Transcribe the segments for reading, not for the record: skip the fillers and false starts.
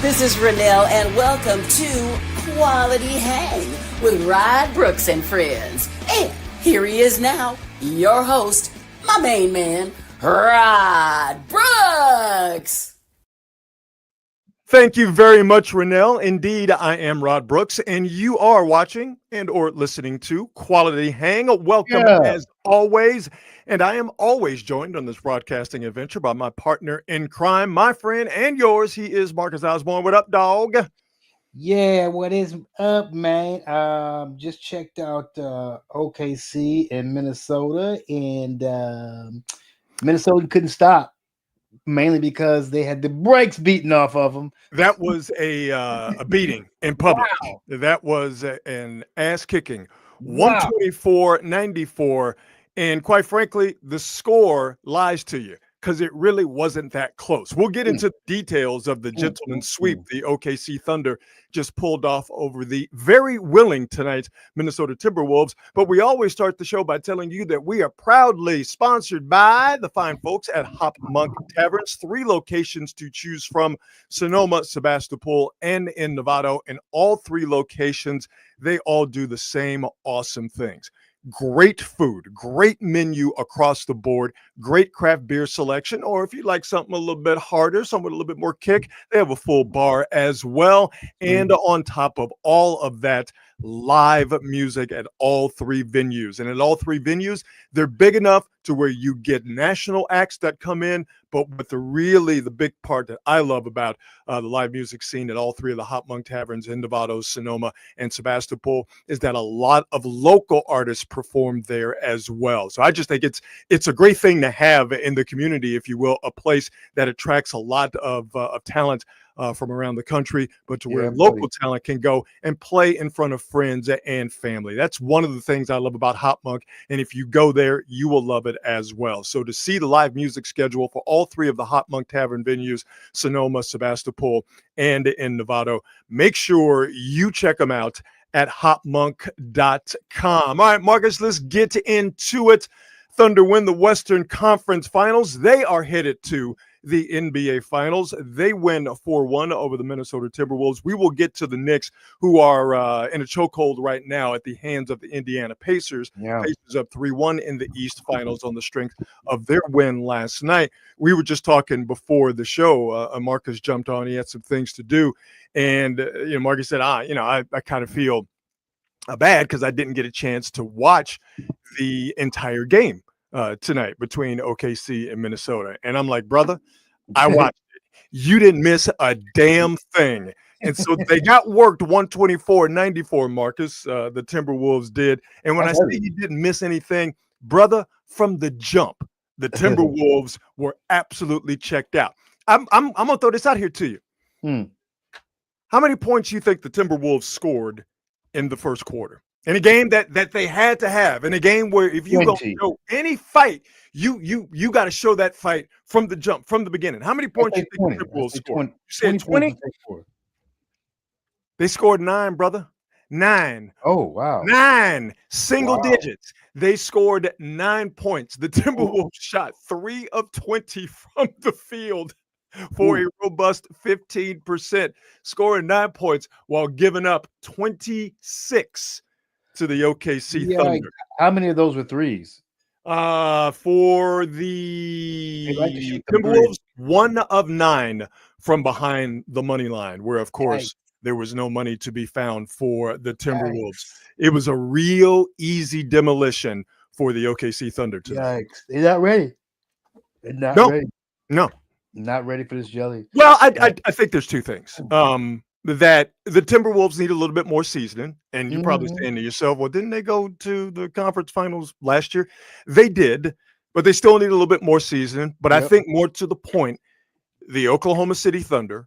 This is Renelle, and welcome to Quality Hang with Rod Brooks and friends. And here he is now, your host, my main man, Rod Brooks. Thank you very much, Renelle. Indeed, I am Rod Brooks, and you are watching and or listening to Quality Hang. Welcome as always. And I am always joined on this broadcasting adventure by my partner in crime, my friend and yours. He is Marcus Osborne. What up, dog? Yeah, what is up, man? Just checked out OKC in Minnesota, and Minnesota couldn't stop, mainly because they had the brakes beaten off of them. That was a beating in public. Wow. That was an ass kicking. 124-94. And quite frankly, the score lies to you because it really wasn't that close. We'll get into the details of the gentleman's sweep the OKC Thunder just pulled off over the very willing tonight Minnesota Timberwolves. But we always start the show by telling you that we are proudly sponsored by the fine folks at Hop Monk Taverns. 3 locations to choose from: Sonoma, Sebastopol, and in Novato. In all 3 locations, they all do the same awesome things. Great food, great menu across the board, great craft beer selection, or if you like something a little bit harder, something with a little bit more kick, they have a full bar as well. And on top of all of that, live music at all 3 venues. And at all 3 venues, they're big enough to where you get national acts that come in, but with the big part that I love about the live music scene at all 3 of the Hop Monk Taverns in Novato, Sonoma, and Sebastopol is that a lot of local artists perform there as well. So I just think it's a great thing to have in the community, if you will, a place that attracts a lot of talent from around the country, but to where local talent can go and play in front of friends and family. That's one of the things I love about Hop Monk. And if you go there, you will love it as well. So to see the live music schedule for all 3 of the Hop Monk Tavern venues, Sonoma, Sebastopol, and in Novato, make sure you check them out at hopmonk.com. All right, Marcus, let's get into it. Thunder win the Western Conference Finals. They are headed to the NBA Finals. They win 4-1 over the Minnesota Timberwolves. We will get to the Knicks, who are in a chokehold right now at the hands of the Indiana Pacers. Pacers up 3-1 in the East Finals on the strength of their win last night. We were just talking before the show. Marcus jumped on. He had some things to do. And Marcus said, I kind of feel bad because I didn't get a chance to watch the entire game tonight between OKC and Minnesota. And I'm like, brother, I watched it. You didn't miss a damn thing. And so they got worked 124-94, Marcus. The Timberwolves did. And when I say you didn't miss anything, brother, from the jump, the Timberwolves were absolutely checked out. I'm gonna throw this out here to you. How many points you think the Timberwolves scored in the first quarter? In a game that they had to have, in a game where if you go show any fight, you got to show that fight from the jump, from the beginning. How many points do you think the Timberwolves scored? You said 20? They scored 9, brother. 9. Oh, wow. 9 single digits. They scored 9 points. The Timberwolves shot 3 of 20 from the field for a robust 15%, scoring 9 points while giving up 26 to the OKC Thunder. How many of those were threes? For the Timberwolves, 1 of 9 from behind the money line, where, of course, there was no money to be found for the Timberwolves. It was a real easy demolition for the OKC Thunder tonight. They're not ready. No. Not ready for this jelly. Well, I think there's 2 things. That the Timberwolves need a little bit more seasoning. And you're probably saying to yourself, well, didn't they go to the conference finals last year? They did, but they still need a little bit more seasoning. But I think more to the point, the Oklahoma City Thunder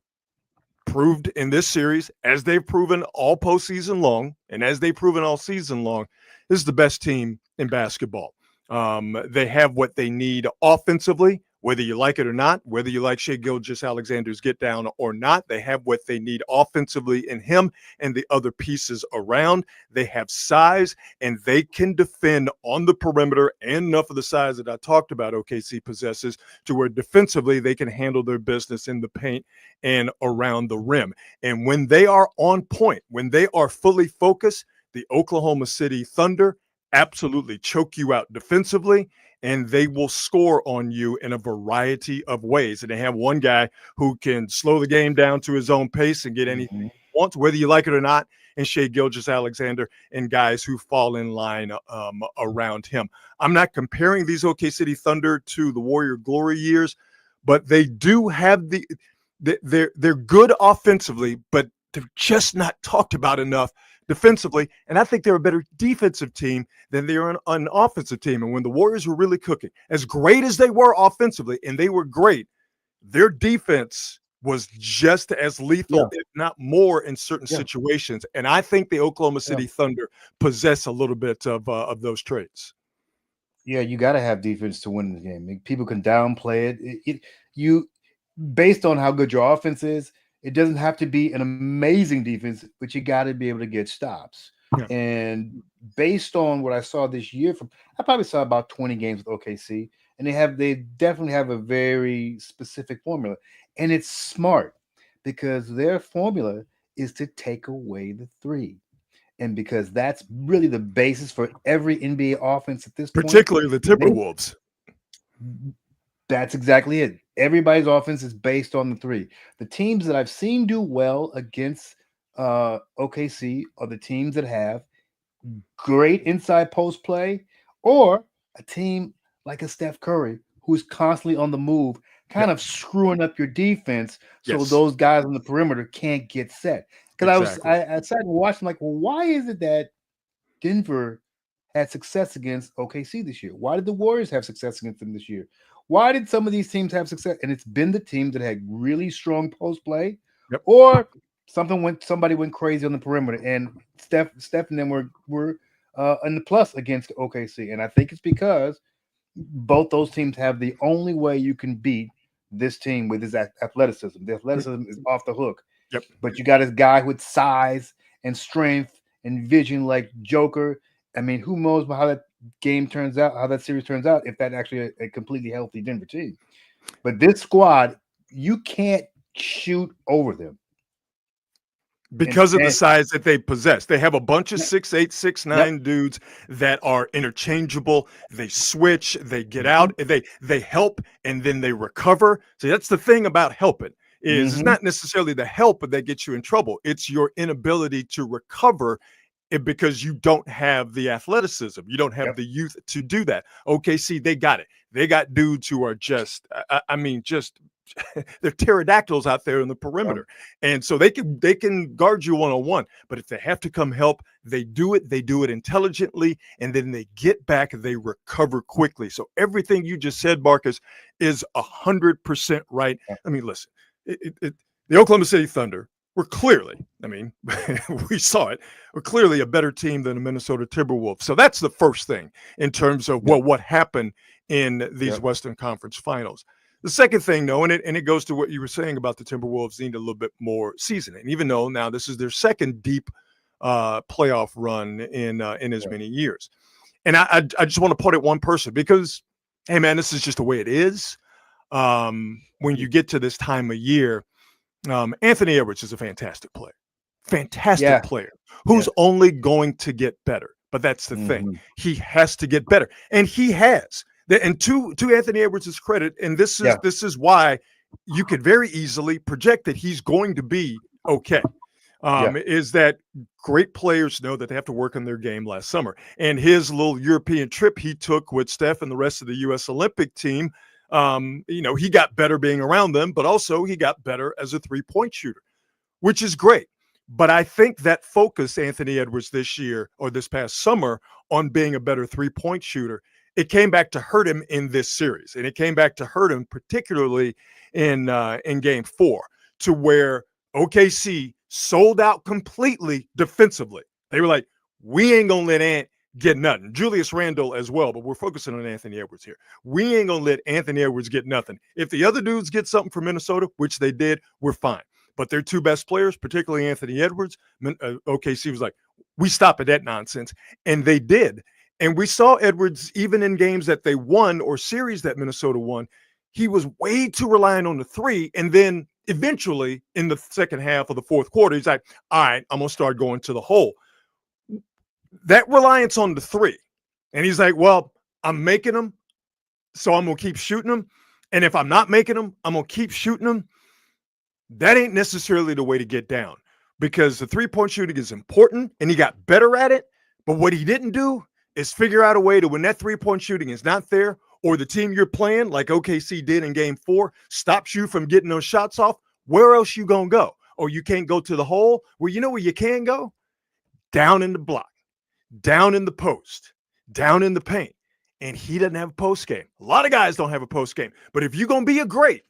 proved in this series, as they've proven all postseason long, and as they've proven all season long, this is the best team in basketball. They have what they need offensively Whether you like it or not, whether you like Shai Gilgeous-Alexander's get down or not, they have what they need offensively in him and the other pieces around. They have size, and they can defend on the perimeter, and enough of the size that I talked about OKC possesses to where defensively they can handle their business in the paint and around the rim. And when they are on point, when they are fully focused, the Oklahoma City Thunder absolutely choke you out defensively, and they will score on you in a variety of ways. And they have one guy who can slow the game down to his own pace and get anything he wants, whether you like it or not, and Shai Gilgeous-Alexander and guys who fall in line around him. I'm not comparing these OK City Thunder to the Warrior Glory years, but they do have they're good offensively, but they're just not talked about enough defensively, and I think they're a better defensive team than they're an offensive team. And when the Warriors were really cooking, as great as they were offensively, and they were great, their defense was just as lethal, if not more, in certain situations. And I think the Oklahoma City Thunder possess a little bit of those traits. Yeah, you got to have defense to win the game. People can downplay it. You, based on how good your offense is, it doesn't have to be an amazing defense, but you got to be able to get stops. Yeah. And based on what I saw this year, I probably saw about 20 games with OKC, and they definitely have a very specific formula, and it's smart because their formula is to take away the three, and because that's really the basis for every NBA offense at this point. Particularly the Timberwolves. That's exactly it. Everybody's offense is based on the three. The teams that I've seen do well against OKC are the teams that have great inside post play, or a team like a Steph Curry who's constantly on the move, kind of screwing up your defense so those guys on the perimeter can't get set. Because I sat and watched, like, well, why is it that Denver had success against OKC this year? Why did the Warriors have success against them this year? Why did some of these teams have success? And it's been the teams that had really strong post play, or somebody went crazy on the perimeter. And Steph and them were in the plus against OKC. And I think it's because both those teams have the only way you can beat this team with his athleticism. The athleticism is off the hook. But you got this guy with size and strength and vision like Joker. I mean, who knows how that game turns out, how that series turns out, if that's actually a completely healthy Denver team. But this squad, you can't shoot over them. Because of the size that they possess. They have a bunch of 6'8", 6'9" dudes that are interchangeable. They switch, they get out, they help, and then they recover. So that's the thing about helping. It's not necessarily the help that gets you in trouble. It's your inability to recover because you don't have the athleticism. You don't have the youth to do that. OKC, they got it. They got dudes who are just they're pterodactyls out there in the perimeter. And so they can guard you one-on-one. But if they have to come help, they do it. They do it intelligently, and then they get back, they recover quickly. So everything you just said, Marcus, is 100% right. I mean, listen, the Oklahoma City Thunder were clearly, I mean, we saw it, were clearly a better team than the Minnesota Timberwolves. So that's the first thing in terms of what happened in these Western Conference Finals. The second thing, though, and it goes to what you were saying about the Timberwolves need a little bit more seasoning, even though now this is their second deep playoff run in as many years. And I just want to put it one person because, hey, man, this is just the way it is. When you get to this time of year, Anthony Edwards is a fantastic player. Fantastic player who's only going to get better. But that's the thing. He has to get better. And he has. And to Anthony Edwards' credit, and this is why you could very easily project that he's going to be okay, is that great players know that they have to work on their game last summer. And his little European trip he took with Steph and the rest of the U.S. Olympic team, he got better being around them, but also he got better as a three-point shooter, which is great. But I think that focus Anthony Edwards this year or this past summer on being a better three-point shooter, it came back to hurt him in this series. And it came back to hurt him particularly in Game 4, to where OKC sold out completely defensively. They were like, we ain't going to let Ant get nothing. Julius Randle as well, but we're focusing on Anthony Edwards here. We ain't going to let Anthony Edwards get nothing. If the other dudes get something from Minnesota, which they did, we're fine. But their two best players, particularly Anthony Edwards, OKC was like, we stop at that nonsense. And they did. And we saw Edwards, even in games that they won or series that Minnesota won, he was way too reliant on the three. And then eventually in the second half of the fourth quarter, he's like, all right, I'm going to start going to the hole. That reliance on the three. And he's like, well, I'm making them, so I'm going to keep shooting them. And if I'm not making them, I'm going to keep shooting them. That ain't necessarily the way to get down, because the three-point shooting is important and he got better at it. But what he didn't do is figure out a way to, when that three-point shooting is not there, or the team you're playing, like OKC did in game 4, stops you from getting those shots off, where else you going to go? Or you can't go to the hole. Well, you know where you can go? Down in the block, down in the post, down in the paint. And he doesn't have a post game. A lot of guys don't have a post game. But if you're going to be a great,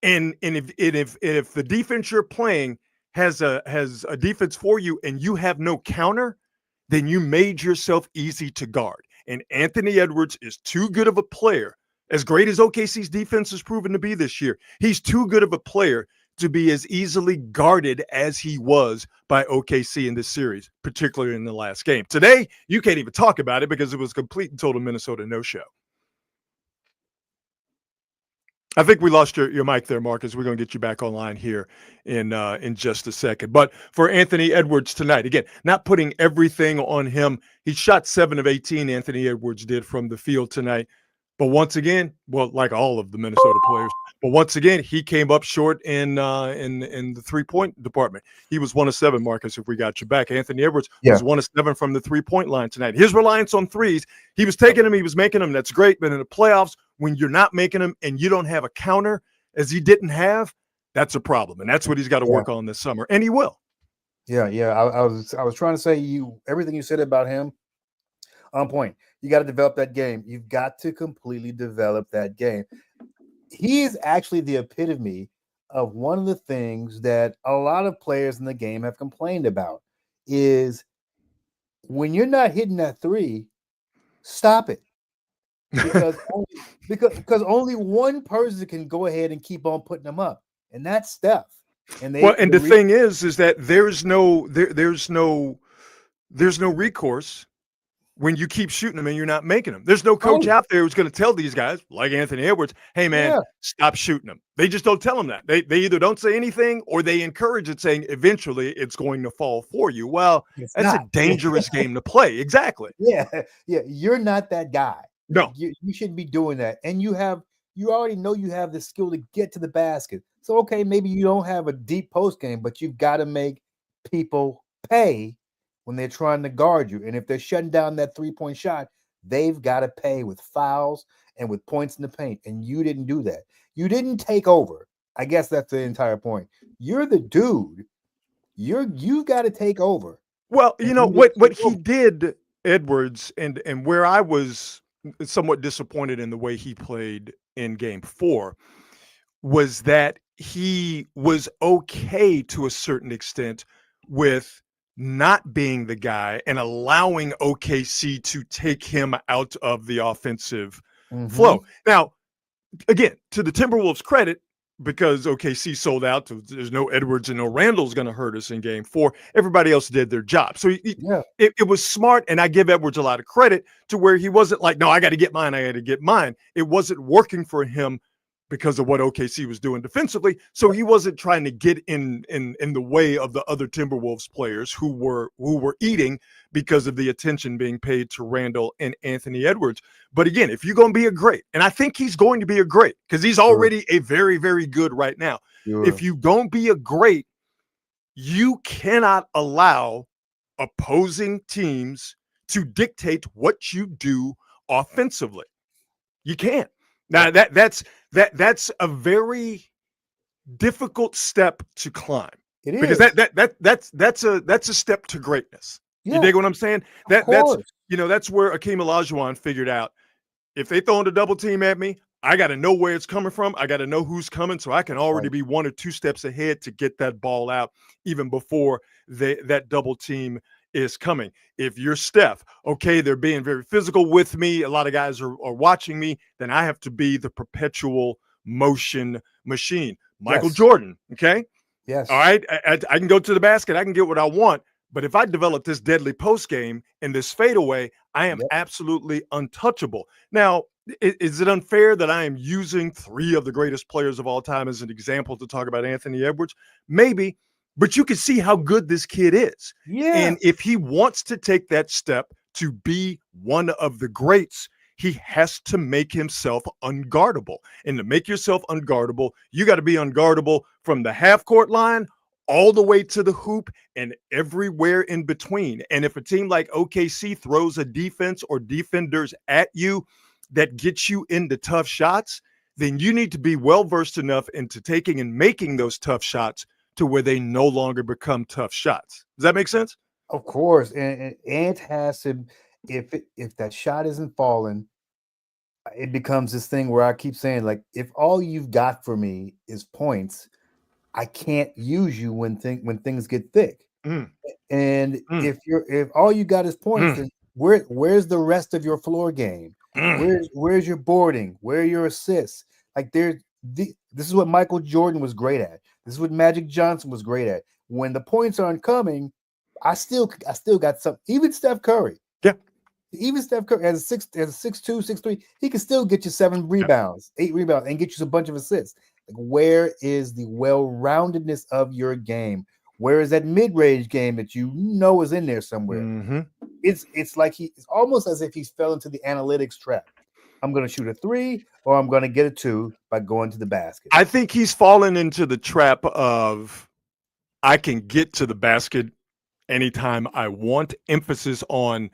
and if the defense you're playing has a defense for you and you have no counter, then you made yourself easy to guard. And Anthony Edwards is too good of a player. As great as OKC's defense has proven to be this year, he's too good of a player to be as easily guarded as he was by OKC in this series, particularly in the last game. Today, you can't even talk about it because it was complete and total Minnesota no-show. I think we lost your mic there, Marcus. We're going to get you back online here in just a second. But for Anthony Edwards tonight, again, not putting everything on him. He shot 7 of 18, Anthony Edwards did, from the field tonight. But once again, well, like all of the Minnesota players, but once again, he came up short in the three-point department. He was 1 of 7, Marcus, if we got you back. Anthony Edwards was 1 of 7 from the three-point line tonight. His reliance on threes, he was taking them, he was making them. That's great. But in the playoffs, when you're not making them and you don't have a counter, as he didn't have, that's a problem. And that's what he's got to work on this summer. And he will. Yeah. I was trying to say everything you said about him on point. You got to develop that game. You've got to completely develop that game. He is actually the epitome of one of the things that a lot of players in the game have complained about is when you're not hitting that three, stop it. Because only one person can go ahead and keep on putting them up, and that's Steph. And the thing is that there's no recourse when you keep shooting them and you're not making them. There's no coach out there who's going to tell these guys, like Anthony Edwards, hey, man, stop shooting them. They just don't tell them that. They either don't say anything or they encourage it, saying eventually it's going to fall for you. Well, that's a dangerous game to play. Exactly. Yeah. You're not that guy. No. You shouldn't be doing that. And you already know you have the skill to get to the basket. So, okay, maybe you don't have a deep post game, but you've got to make people pay when they're trying to guard you. And if they're shutting down that three-point shot, they've got to pay with fouls and with points in the paint. And you didn't do that. You didn't take over. I guess that's the entire point. You're the dude. You've got to take over. Well, you know what he did, Edwards, and where I was somewhat disappointed in the way he played in game 4 was that he was okay to a certain extent with not being the guy and allowing OKC to take him out of the offensive flow. Now, again, to the Timberwolves' credit, because OKC sold out, there's no Edwards and no Randall's going to hurt us in game 4. Everybody else did their job. So it was smart, and I give Edwards a lot of credit to where he wasn't like, no, I got to get mine. It wasn't working for him because of what OKC was doing defensively. So he wasn't trying to get in the way of the other Timberwolves players who were eating because of the attention being paid to Randall and Anthony Edwards. But again, if you're going to be a great, and I think he's going to be a great because he's already a very, very good right now. If you don't be a great, you cannot allow opposing teams to dictate what you do offensively. You can't. Now that's a very difficult step to climb. It is because that's a step to greatness. You dig what I'm saying? That's where Akeem Olajuwon figured out if they throw in a double team at me, I got to know where it's coming from. I got to know who's coming, so I can already be 1 or 2 steps ahead to get that ball out even before that double team is coming. If you're Steph, okay, they're being very physical with me. A lot of guys are watching me. Then I have to be the perpetual motion machine. Michael Jordan, okay? Yes. All right, I can go to the basket. I can get what I want. But if I develop this deadly post game and this fadeaway, I am absolutely untouchable. Now, is it unfair that I am using 3 of the greatest players of all time as an example to talk about Anthony Edwards? Maybe, but you can see how good this kid is. Yeah. And if he wants to take that step to be one of the greats, he has to make himself unguardable. And to make yourself unguardable, you got to be unguardable from the half-court line all the way to the hoop and everywhere in between. And if a team like OKC throws a defense or defenders at you that gets you into tough shots, then you need to be well-versed enough into taking and making those tough shots to where they no longer become tough shots. Does that make sense? Of course. And Ant has to, if that shot isn't falling, it becomes this thing where I keep saying, like, if all you've got for me is points, I can't use you when things get thick. And if all you got is points, then where's the rest of your floor game? Where's your boarding? Where are your assists? Like this is what Michael Jordan was great at. This is what Magic Johnson was great at. When the points aren't coming, I still got some. Even Steph Curry. Yeah. Even Steph Curry as a 6'2", 6'3", he can still get you 7 rebounds, 8 rebounds, and get you a bunch of assists. Like, where is the well-roundedness of your game? Where is that mid-range game that you know is in there somewhere? It's like it's almost as if he's fell into the analytics trap. I'm going to shoot a 3 or I'm going to get a 2 by going to the basket. I think he's fallen into the trap of I can get to the basket anytime I want. Emphasis on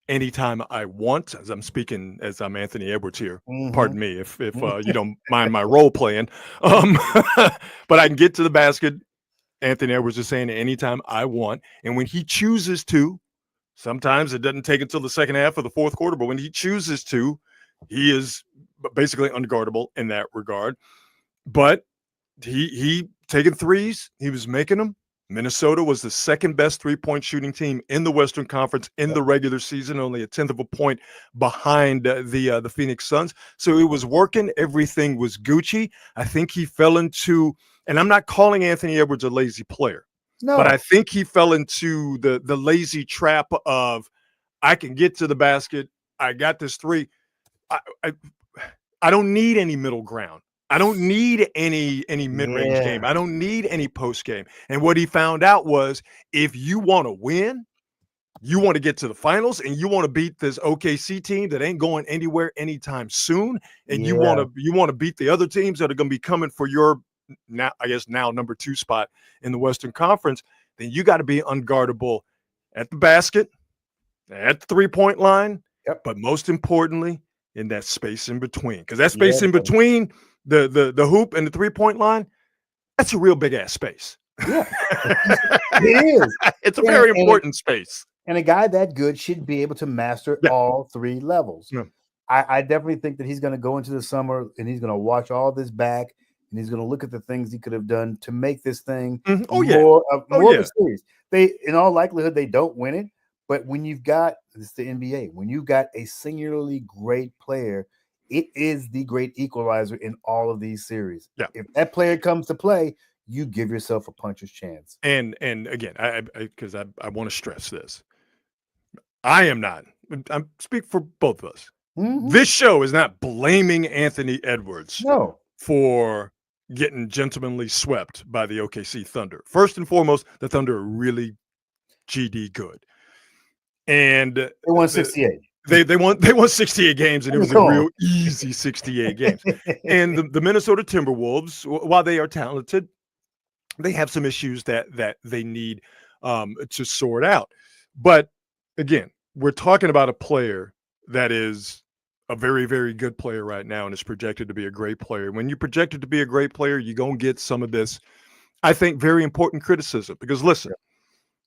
anytime I want, as I'm speaking, as I'm Anthony Edwards here. Pardon me if you don't mind my role playing. But I can get to the basket. Anthony Edwards is saying anytime I want. And when he chooses to, sometimes it doesn't take until the second half of the fourth quarter, but when he chooses to, he is basically unguardable in that regard. But he taking threes, he was making them. Minnesota was the second best three-point shooting team in the Western Conference in the regular season, only a 1/10 of a point behind the Phoenix Suns. So it was working. Everything was Gucci. I think he fell into, and I'm not calling Anthony Edwards a lazy player, but I think he fell into the lazy trap of I can get to the basket. I got this 3. I don't need any middle ground. I don't need any mid-range game. I don't need any post game. And what he found out was if you want to win, you want to get to the finals, and you want to beat this OKC team that ain't going anywhere anytime soon, and you want to beat the other teams that are going to be coming for your now number 2 spot in the Western Conference, then you got to be unguardable at the basket, at the 3-point line, but most importantly, in that space in between. Because that space in between the hoop and the 3-point line, that's a real big ass space. Yeah, it is. It's a very important space. And a guy that good should be able to master all 3 levels. Yeah. I definitely think that he's going to go into the summer and he's going to watch all this back and he's going to look at the things he could have done to make this thing more of a series. In all likelihood, they don't win it. But when you've got, it's the NBA, when you've got a singularly great player, it is the great equalizer in all of these series. Yeah. If that player comes to play, you give yourself a puncher's chance. And again, because I want to stress this. I am not. I speak for both of us. This show is not blaming Anthony Edwards for getting gentlemanly swept by the OKC Thunder. First and foremost, the Thunder are really GD good. And they won 68. They won 68 games, and it was a real easy 68 games. And the Minnesota Timberwolves, while they are talented, they have some issues that they need to sort out. But again, we're talking about a player that is a very, very good player right now and is projected to be a great player. When you're projected to be a great player, you're going to get some of this, I think, very important criticism. Because listen,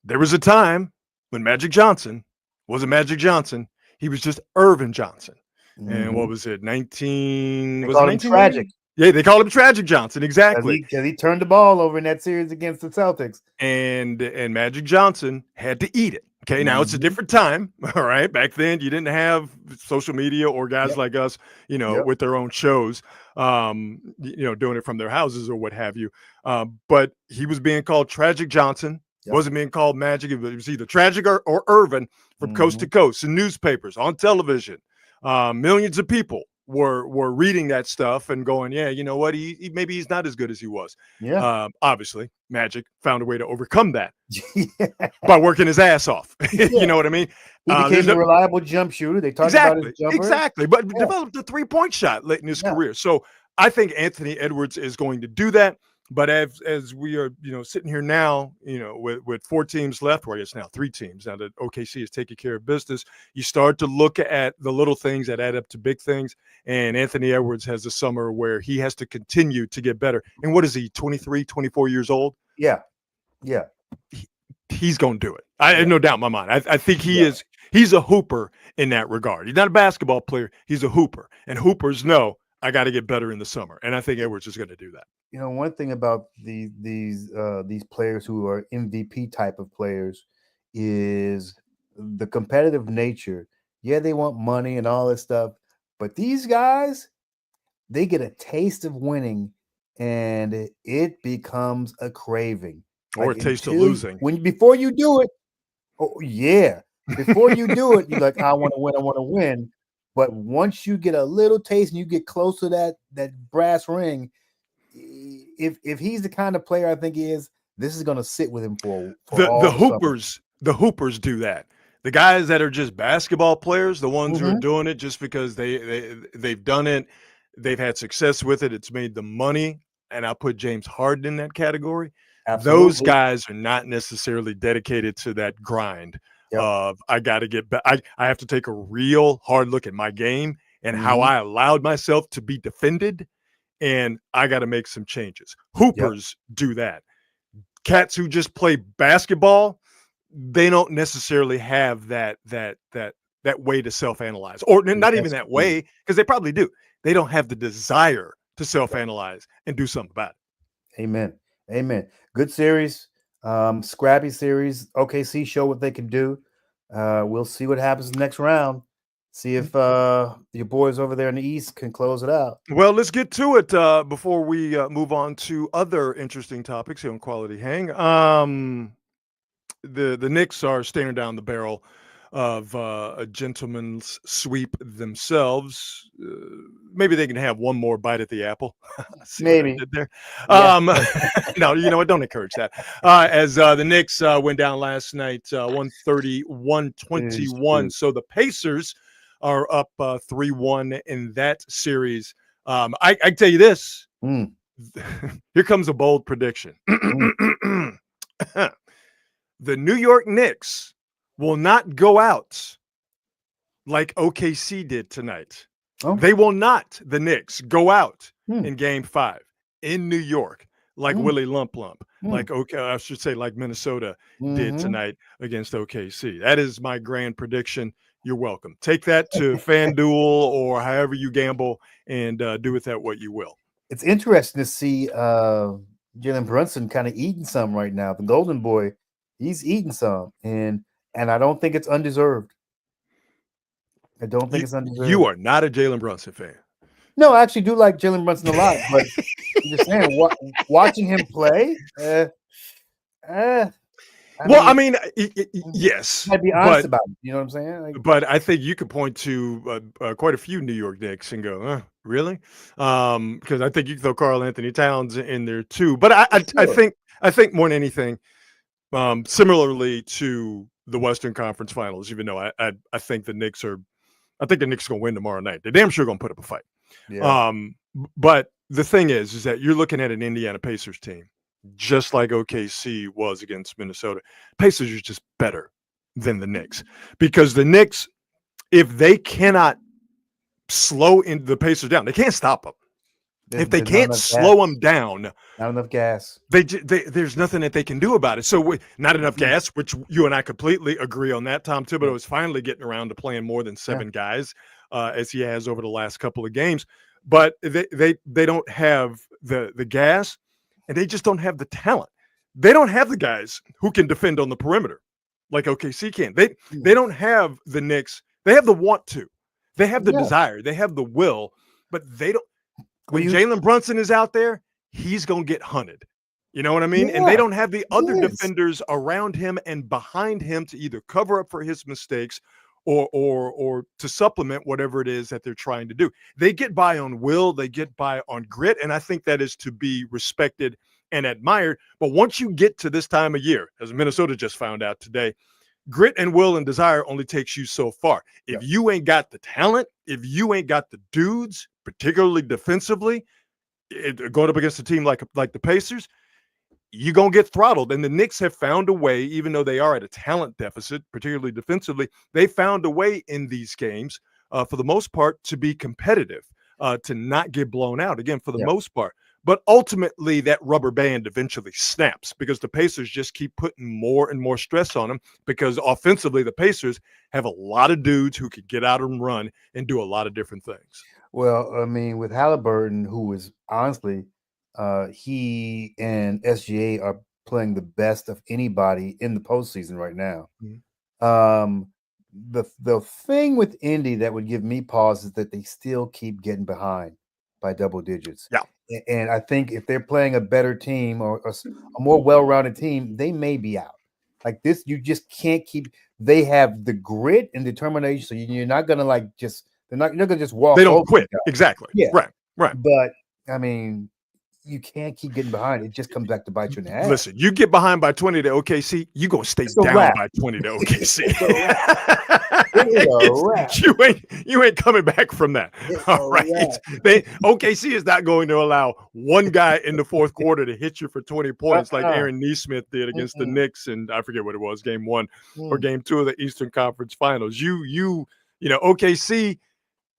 there was a time when Magic Johnson wasn't Magic Johnson. He was just Irvin Johnson. And what was it? 19? Was it Tragic? Yeah, they called him Tragic Johnson. Exactly. Because he turned the ball over in that series against the Celtics. And Magic Johnson had to eat it. Okay, now it's a different time. All right. Back then, you didn't have social media or guys Yep. like us, Yep. with their own shows, doing it from their houses or what have you. But he was being called Tragic Johnson, Yep. wasn't being called Magic. It was either Tragic or Irvin from coast to coast in newspapers, on television. Millions of people were reading that stuff and going, yeah, you know what? Maybe he's not as good as he was. Yeah. Obviously, Magic found a way to overcome that Yeah. by working his ass off. You know what I mean? He became a reliable jump shooter. They talked about his jumper. Exactly. But developed a 3-point shot late in his career. So I think Anthony Edwards is going to do that. But as we are, sitting here now, with 4 teams left, or I guess now 3 teams, now that OKC is taking care of business, you start to look at the little things that add up to big things. And Anthony Edwards has a summer where he has to continue to get better. And what is he, 23, 24 years old? Yeah. Yeah. He's going to do it. I have no doubt in my mind. I think he's a hooper in that regard. He's not a basketball player. He's a hooper. And hoopers know I got to get better in the summer. And I think Edwards is going to do that. One thing about these players who are MVP type of players is the competitive nature. Yeah, they want money and all this stuff, but these guys, they get a taste of winning and it becomes a craving. Or a taste of losing. Before you do it, before you do it, you're like, I want to win. But once you get a little taste and you get close to that brass ring, if he's the kind of player I think he is, this is going to sit with him for the hoopers. Summer. The hoopers do that. The guys that are just basketball players, the ones who are doing it just because they've done it, they've had success with it, it's made them money. And I put James Harden in that category. Absolutely. Those guys are not necessarily dedicated to that grind of I got to get back. I have to take a real hard look at my game and how I allowed myself to be defended. And I got to make some changes. Hoopers do that. Cats who just play basketball, they don't necessarily have that way to self-analyze, or not even that way, because they probably do. They don't have the desire to self-analyze and do something about it. Amen. Good series, scrappy series. OKC show what they can do. We'll see what happens next round. See if your boys over there in the East can close it out. Well, let's get to it before we move on to other interesting topics here on Quality Hang. The Knicks are staring down the barrel of a gentleman's sweep themselves. Maybe they can have one more bite at the apple. Maybe. There. No, you know what? Don't encourage that. As the Knicks went down last night, 130-121. So the Pacers are up 3-1 in that series. I can tell you this. Here comes a bold prediction. The New York Knicks will not go out like OKC did tonight. Oh. They will not, the Knicks, go out in Game 5 in New York like Willie Lump, like I should say like Minnesota did tonight against OKC. That is my grand prediction. You're welcome. Take that to FanDuel or however you gamble and do with that what you will. It's interesting to see Jalen Brunson kind of eating some right now. The Golden Boy, he's eating some, and I don't think it's undeserved. I don't think it's undeserved. You are not a Jalen Brunson fan. No, I actually do like Jalen Brunson a lot, but I'm just saying, watching him play, yes. I'd be honest about it. You know what I'm saying? But I think you could point to quite a few New York Knicks and go, really? Because I think you can throw Karl Anthony Towns in there too. But I think more than anything, similarly to the Western Conference Finals, even though I think the Knicks are going to win tomorrow night. They're damn sure going to put up a fight. Yeah. But the thing is that you're looking at an Indiana Pacers team, just like OKC was against Minnesota. Pacers are just better than the Knicks because the Knicks, if they cannot slow the Pacers down, they can't stop them. If they can't slow them down, not enough gas. There's nothing that they can do about it. So not enough gas, which you and I completely agree on that. Tom Thibodeau is finally getting around to playing more than 7 guys, as he has over the last couple of games. But they don't have the gas, and they just don't have the talent. They don't have the guys who can defend on the perimeter. like OKC can. They don't have the Knicks. They have the want to. They have the desire. They have the will, but they don't. When Jalen Brunson is out there, he's going to get hunted. You know what I mean? And they don't have the other defenders around him and behind him to either cover up for his mistakes or to supplement whatever it is that they're trying to do. They get by on will, they get by on grit, and I think that is to be respected and admired. But once you get to this time of year, as Minnesota just found out today, grit and will and desire only takes you so far. If you ain't got the talent, if you ain't got the dudes, particularly defensively, going up against a team like the Pacers, you're going to get throttled. And the Knicks have found a way, even though they are at a talent deficit, particularly defensively, they found a way in these games, for the most part, to be competitive, to not get blown out, again, for the most part. But ultimately, that rubber band eventually snaps because the Pacers just keep putting more and more stress on them because offensively, the Pacers have a lot of dudes who could get out and run and do a lot of different things. Well, I mean, with Halliburton, who is honestly – he and SGA are playing the best of anybody in the postseason right now. The thing with Indy that would give me pause is that they still keep getting behind by double digits. Yeah. And I think if they're playing a better team or a more well-rounded team, they may be out. Like this, you just can't keep. They have the grit and determination, so you're not gonna they're not gonna just walk. They don't quit. Exactly. Yeah. Right. But I mean, you can't keep getting behind. It just comes back to bite you in the ass. Listen, you get behind by 20 to OKC, you're going to stay down by 20 to OKC. You ain't coming back from that. All right. OKC is not going to allow one guy in the fourth quarter to hit you for 20 points like Aaron Nesmith did against the Knicks. And I forget what it was, game 1 or game 2 of the Eastern Conference Finals. You know, OKC,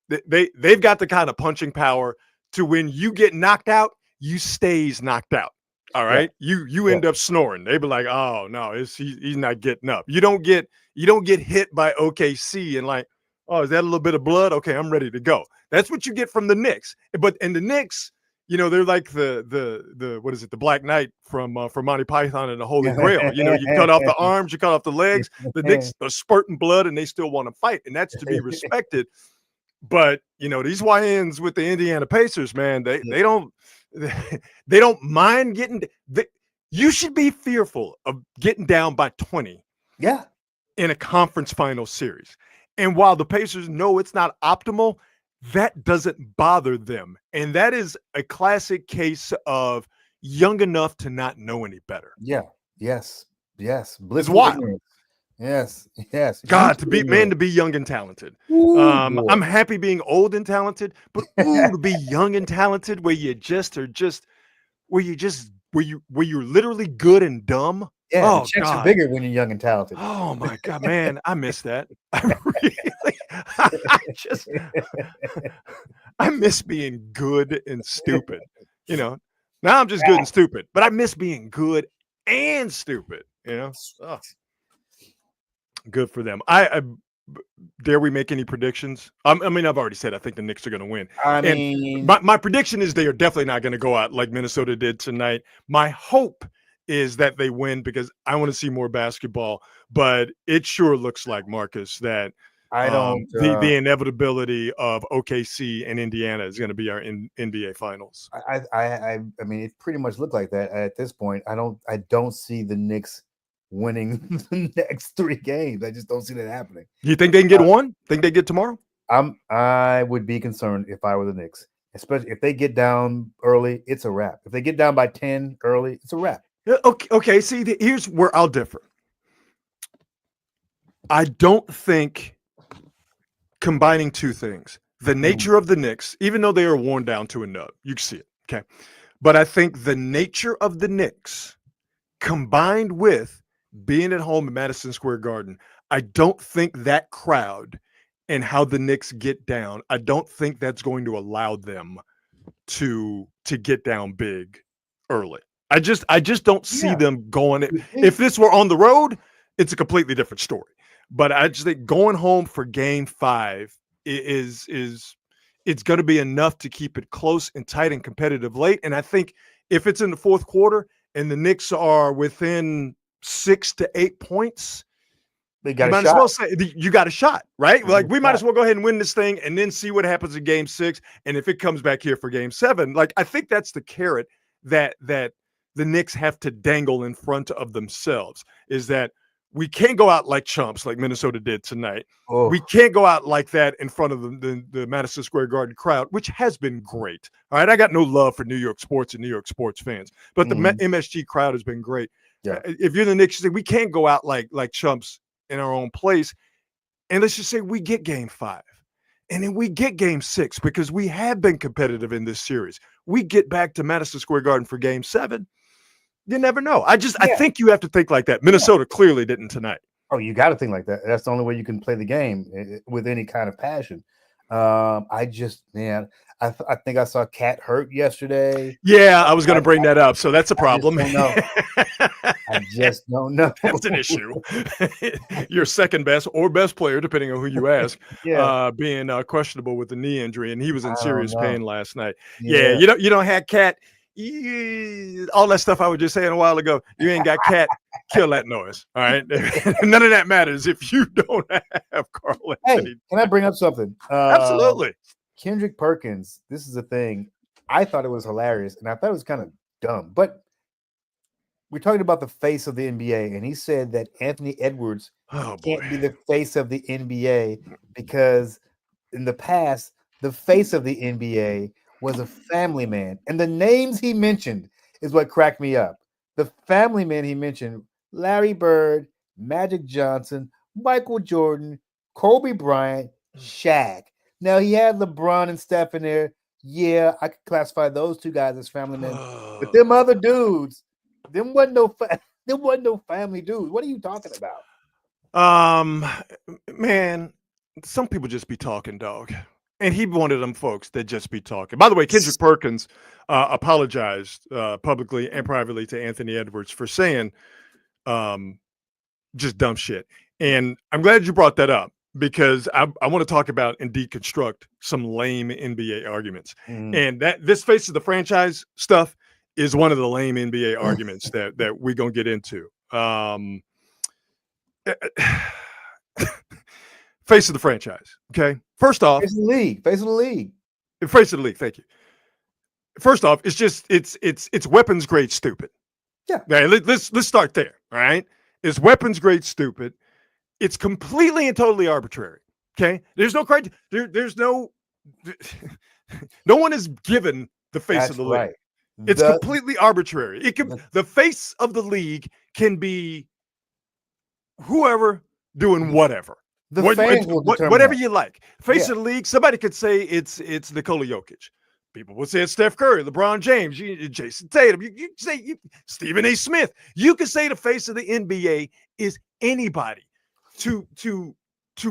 they've got the kind of punching power to when you get knocked out, you stays knocked out. All right. You end up snoring. They be like, oh no, he's not getting up. You don't get hit by OKC and like, oh, is that a little bit of blood? Okay, I'm ready to go. That's what you get from the Knicks. But the Knicks, you know, they're like the what is it, the Black Knight from Monty Python and the Holy Grail. You know, you cut off the arms, you cut off the legs, the Knicks are spurting blood and they still want to fight. And that's to be respected. But you know, these YNs with the Indiana Pacers, man, they don't mind getting. You should be fearful of getting down by 20. Yeah, in a conference final series. And while the Pacers know it's not optimal, that doesn't bother them. And that is a classic case of young enough to not know any better. Yeah. Yes. It's wild. Yes. God, to be young and talented. I'm happy being old and talented, but to be young and talented where you're literally good and dumb. Yeah, the checks are bigger when you're young and talented. Oh my God, man, I miss that. I miss being good and stupid. You know, now I'm just good and stupid, but I miss being good and stupid. You know, good for them. I dare we make any predictions? I mean, I've already said I think the Knicks are going to win. My prediction is they are definitely not going to go out like Minnesota did tonight. My hope is that they win because I want to see more basketball. But it sure looks like, Marcus, that the inevitability of OKC and Indiana is going to be our NBA Finals. I mean, it pretty much looked like that at this point. I don't see the Knicks winning the next 3 games. I just don't see that happening. You think they can get one? Think they get tomorrow? I would be concerned if I were the Knicks, especially if they get down early. It's a wrap. If they get down by 10 early, it's a wrap. Okay. See, here's where I'll differ. I don't think combining 2 things, the nature of the Knicks, even though they are worn down to a nub, you can see it. Okay. But I think the nature of the Knicks combined with being at home at Madison Square Garden, I don't think that crowd and how the Knicks get down, I don't think that's going to allow them to get down big early. I just don't see them going. If this were on the road, it's a completely different story. But I just think going home for game 5 is it's going to be enough to keep it close and tight and competitive late. And I think if it's in the fourth quarter and the Knicks are within 6 to 8 points, They got you a might shot. as well say you got a shot, right? You Like got we a might shot. as well go ahead and win this thing and then see what happens in game 6. And if it comes back here for game 7, like I think that's the carrot that the Knicks have to dangle in front of themselves, is that we can't go out like chumps like Minnesota did tonight. Oh, We can't go out like that in front of the Madison Square Garden crowd, which has been great. All right, I got no love for New York sports and New York sports fans, but the MSG crowd has been great. Yeah. If you're the Knicks, you say we can't go out like chumps in our own place. And let's just say we get game 5 and then we get game 6 because we have been competitive in this series. We get back to Madison Square Garden for game 7. You never know. I think you have to think like that. Minnesota clearly didn't tonight. Oh, you got to think like that. That's the only way you can play the game with any kind of passion. I think I saw Cat hurt yesterday. Yeah, I was going to bring that up. So that's a problem. I just don't know. That's an issue. Your second best or best player, depending on who you ask, being questionable with the knee injury, and he was in serious pain last night. Yeah, you don't have Cat. All that stuff I was just saying a while ago. You ain't got Cat. Kill that noise. All right. None of that matters if you don't have Carl Anthony. Hey, can I bring up something? Absolutely. Kendrick Perkins. This is the thing. I thought it was hilarious, and I thought it was kind of dumb. But we're talking about the face of the NBA, and he said that Anthony Edwards can't be the face of the NBA because in the past, the face of the NBA was a family man. And the names he mentioned is what cracked me up. The family man he mentioned, Larry Bird, Magic Johnson, Michael Jordan, Kobe Bryant, Shaq. Now, he had LeBron and Steph in there. Yeah, I could classify those two guys as family men. But them other dudes, them wasn't no family dudes. What are you talking about? Man, some people just be talking, dog. And he one of them folks that just be talking. By the way, Kendrick Perkins apologized publicly and privately to Anthony Edwards for saying just dumb shit. And I'm glad you brought that up because I want to talk about and deconstruct some lame NBA arguments. And that this face of the franchise stuff is one of the lame NBA arguments that we're going to get into. Face of the franchise. Okay. First off, face of the league. Face of the league. Face of the league. Thank you. First off, it's just it's weapons grade stupid. Yeah. Okay, let's start there. All right. It's weapons grade stupid. It's completely and totally arbitrary. Okay. There's no criteria. There's no no one is given the face of the league. Right. It's completely arbitrary. It can the face of the league can be whoever doing whatever. Whatever you like. Face of the league, somebody could say it's Nikola Jokic. People would say it's Steph Curry, LeBron James, Jason Tatum. You say Stephen A. Smith. You could say the face of the NBA is anybody. To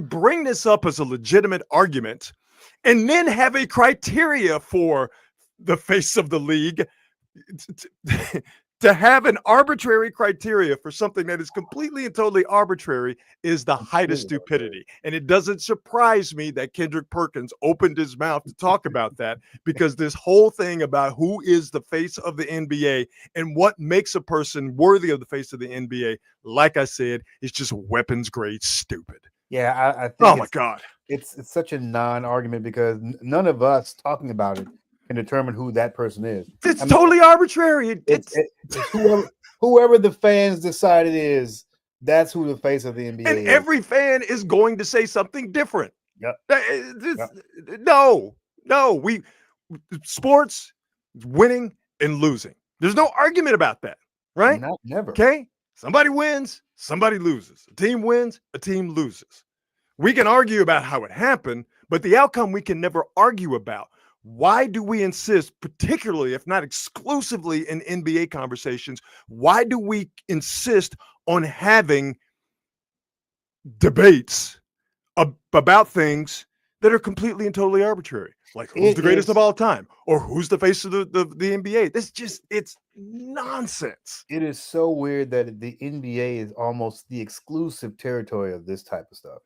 bring this up as a legitimate argument and then have a criteria for the face of the league, to have an arbitrary criteria for something that is completely and totally arbitrary is the height of stupidity. And it doesn't surprise me that Kendrick Perkins opened his mouth to talk about that, because this whole thing about who is the face of the NBA and what makes a person worthy of the face of the NBA, like I said, is just weapons grade stupid. Yeah, I think oh my God. It's such a non-argument because none of us talking about it can determine who that person is. It's totally arbitrary. It's whoever the fans decide it is, that's who the face of the NBA and is. Every fan is going to say something different. Yep. No, sports, winning and losing. There's no argument about that, right? Never. Okay. Somebody wins, somebody loses. A team wins, a team loses. We can argue about how it happened, but the outcome we can never argue about. Why do we insist, particularly if not exclusively in NBA conversations, why do we insist on having debates about things that are completely and totally arbitrary? Like who's the greatest of all time or who's the face of the NBA? It's nonsense. It is so weird that the NBA is almost the exclusive territory of this type of stuff.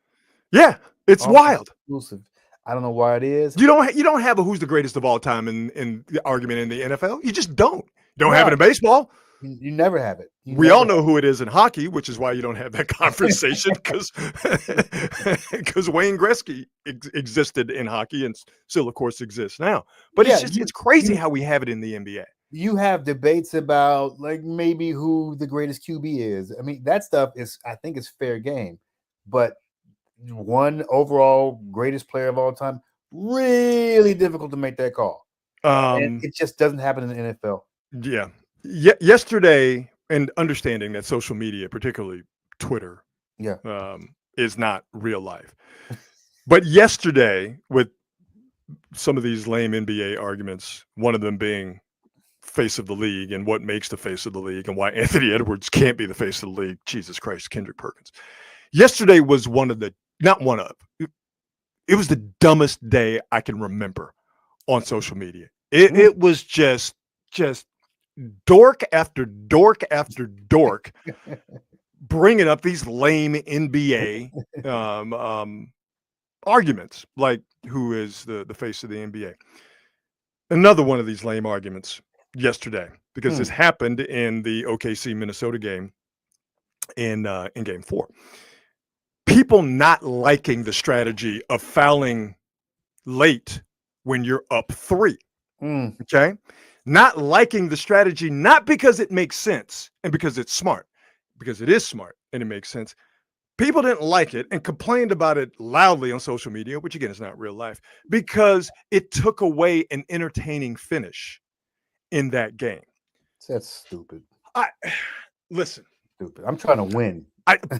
Yeah, it's almost wild. Exclusive. I don't know why it is. You don't have a who's the greatest of all time in the argument in the NFL. You just don't. Don't have it in baseball. You never have it. We all know who it is in hockey, which is why you don't have that conversation, because Wayne Gretzky existed in hockey and still, of course, exists now. But it's crazy how we have it in the NBA. You have debates about like maybe who the greatest QB is. I mean, that stuff I think is fair game. But one overall greatest player of all time, really difficult to make that call. And it just doesn't happen in the NFL. Yeah. Yesterday, and understanding that social media, particularly Twitter, is not real life. But yesterday, with some of these lame NBA arguments, one of them being face of the league and what makes the face of the league and why Anthony Edwards can't be the face of the league. Jesus Christ, Kendrick Perkins. Yesterday was it was the dumbest day I can remember on social media. It was just dork after dork after dork bringing up these lame NBA arguments, like who is the face of the NBA. Another one of these lame arguments yesterday, because this happened in the OKC Minnesota game in game 4. People not liking the strategy of fouling late when you're up 3. Okay. Not liking the strategy, not because it makes sense and because it's smart, because it is smart and it makes sense. People didn't like it and complained about it loudly on social media, which again is not real life, because it took away an entertaining finish in that game. That's stupid. Listen. Stupid. I'm trying to win.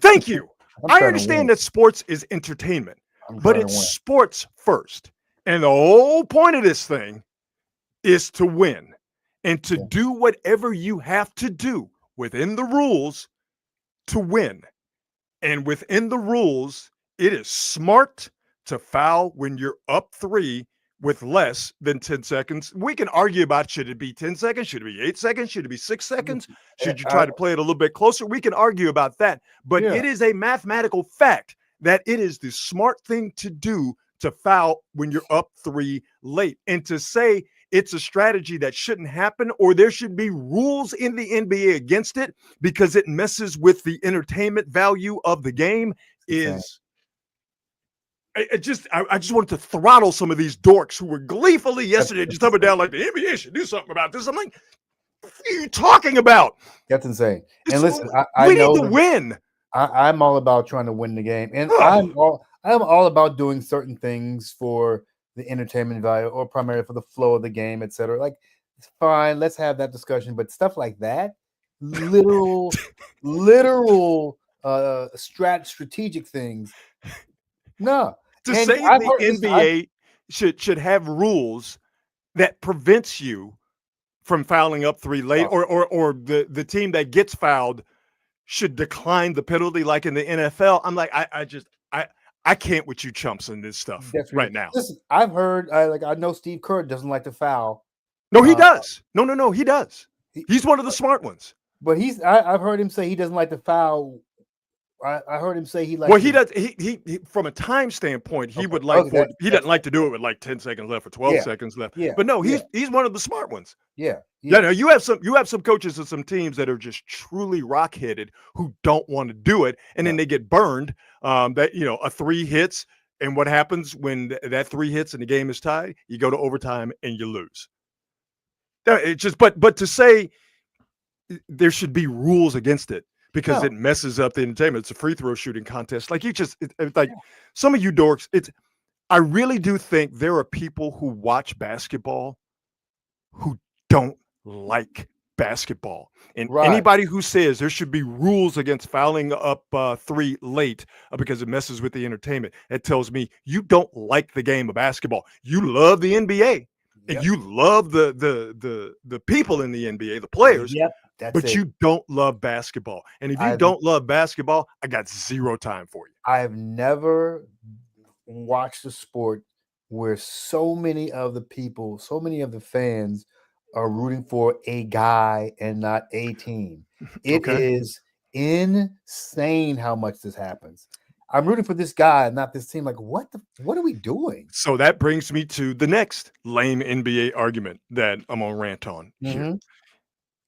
Thank you. I understand that sports is entertainment, but it's sports first. And the whole point of this thing is to win and to do whatever you have to do within the rules to win. And within the rules, it is smart to foul when you're up 3 with less than 10 seconds. We can argue about, should it be 10 seconds? Should it be 8 seconds? Should it be 6 seconds? Should you try to play it a little bit closer? We can argue about that. But it is a mathematical fact that it is the smart thing to do to foul when you're up 3 late. And to say it's a strategy that shouldn't happen, or there should be rules in the NBA against it because it messes with the entertainment value of the game, is I just wanted to throttle some of these dorks who were gleefully yesterday just coming down like the NBA should do something about this. I'm like, what are you talking about? That's insane. And listen, we need to win. I'm all about trying to win the game, and I'm all about doing certain things for the entertainment value or primarily for the flow of the game, etc. Like, it's fine, let's have that discussion, but stuff like that, literal strategic things, no. To say the NBA should have rules that prevents you from fouling up 3 late, or the team that gets fouled should decline the penalty like in the NFL. I'm like, I can't with you chumps in this stuff right now. Listen, I've heard, I know Steve Kerr doesn't like to foul. No, he does. No, he does. He's one of the smart ones. But I've heard him say he doesn't like to foul. I heard him say he likes. Well, he does. He from a time standpoint, he would like. He doesn't like to do it with like 10 seconds left or 12 seconds left. Yeah. But no, he's one of the smart ones. Yeah. No, you have some coaches and some teams that are just truly rock-headed who don't want to do it, and then they get burned. That a 3 hits, and what happens when that 3 hits and the game is tied? You go to overtime and you lose. It's just, but to say there should be rules against it, because it messes up the entertainment. It's a free throw shooting contest. Like some of you dorks, I really do think there are people who watch basketball who don't like basketball. And anybody who says there should be rules against fouling up 3 late because it messes with the entertainment, it tells me you don't like the game of basketball. You love the NBA and you love the people in the NBA, the players. But you don't love basketball. And if you don't love basketball, I got 0 time for you. I have never watched a sport where so many of the fans are rooting for a guy and not a team. It is insane how much this happens. I'm rooting for this guy and not this team. Like, what are we doing? So that brings me to the next lame NBA argument that I'm going to rant on here.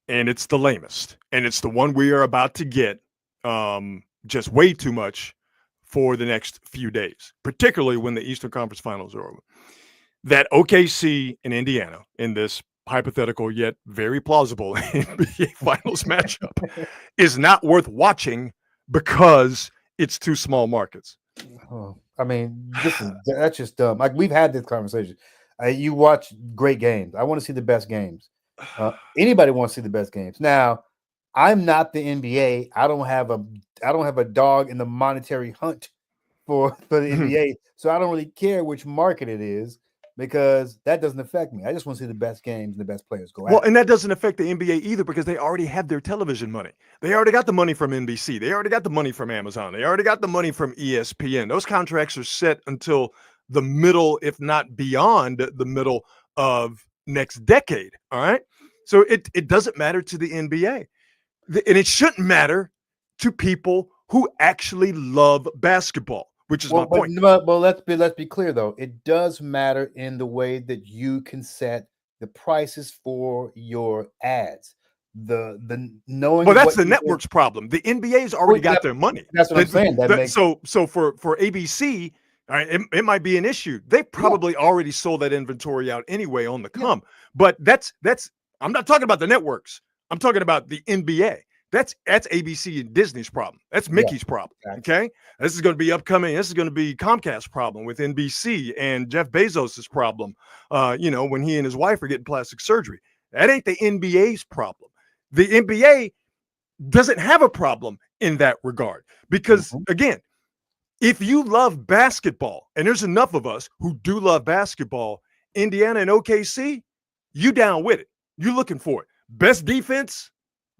and it's the lamest, and it's the one we are about to get just way too much for the next few days, particularly when the Eastern Conference Finals are over. That OKC and Indiana in this hypothetical yet very plausible NBA Finals matchup is not worth watching because it's two small markets. Oh, I mean, that's just dumb. Like, we've had this conversation. You watch great games. I want to see the best games. Anybody wants to see the best games. Now, I'm not the NBA. I don't have a dog in the monetary hunt for the NBA, so I don't really care which market it is, because that doesn't affect me. I just want to see the best games and the best players go out. Well, and that doesn't affect the NBA either, because they already have their television money. They already got the money from NBC. They already got the money from Amazon. They already got the money from ESPN. Those contracts are set until the middle, if not beyond the middle of next decade. All right. So it doesn't matter to the NBA. And it shouldn't matter to people who actually love basketball, which is my point. But let's be clear, though. It does matter in the way that you can set the prices for your ads. The knowing. Well, that's the network's problem. The NBA's already got their money. That's what I'm saying. So for ABC, all right, it might be an issue. They probably already sold that inventory out anyway on the come. But that's I'm not talking about the networks. I'm talking about the NBA. That's ABC and Disney's problem. That's Mickey's problem. Okay. This is going to be upcoming. This is going to be Comcast's problem with NBC, and Jeff Bezos's problem. When he and his wife are getting plastic surgery. That ain't the NBA's problem. The NBA doesn't have a problem in that regard, because again, if you love basketball, and there's enough of us who do love basketball, Indiana and OKC, you down with it. You looking for it. Best defense,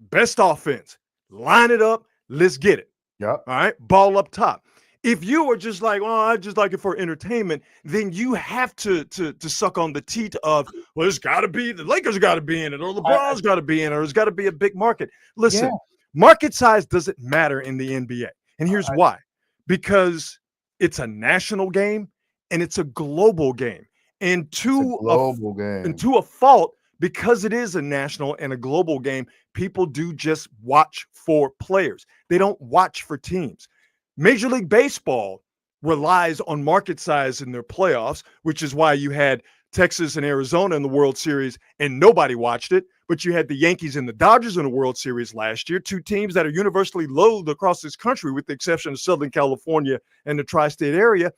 best offense. Line it up. Let's get it. Yep. All right. Ball up top. If you are just like, oh, I just like it for entertainment, then you have to suck on the teat of, well, it's got to be, the Lakers got to be in it, or LeBron's got to be in it, or it's got to be a big market. Listen, market size doesn't matter in the NBA. And here's why. Because it's a national game and it's a global game. And to a fault, because it is a national and a global game, people do just watch for players. They don't watch for teams. Major League Baseball relies on market size in their playoffs, which is why you had Texas and Arizona in the World Series and nobody watched it. But you had the Yankees and the Dodgers in the World Series last year, two teams that are universally loved across this country, with the exception of Southern California and the tri-state area.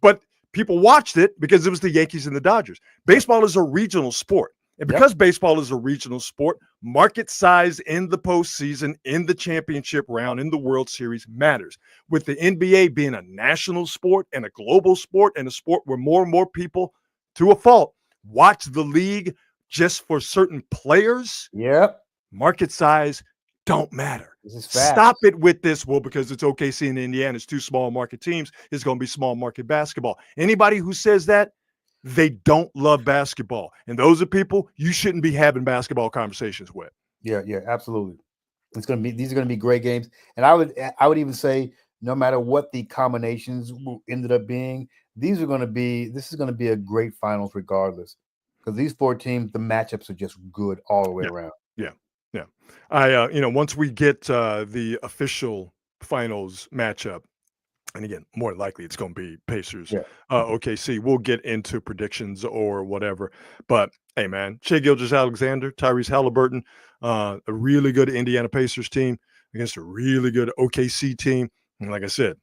But people watched it because it was the Yankees and the Dodgers. Baseball is a regional sport. And because baseball is a regional sport, market size in the postseason, in the championship round, in the World Series matters. With the NBA being a national sport and a global sport, and a sport where more and more people, to a fault, watch the league just for certain players, market size don't matter. Stop it with this. Well, because it's OKC and Indiana, it's two small market teams, it's going to be small market basketball. Anybody who says that, they don't love basketball. And those are people you shouldn't be having basketball conversations with. Yeah, absolutely. These are going to be great games. And I would even say, no matter what the combinations ended up being, this is going to be a great finals regardless. Because these four teams, the matchups are just good all the way around. Yeah. Once we get the official finals matchup, and again, more likely it's going to be Pacers, OKC. We'll get into predictions or whatever. But hey, man, Shai Gilgeous-Alexander, Tyrese Halliburton, a really good Indiana Pacers team against a really good OKC team. And like I said,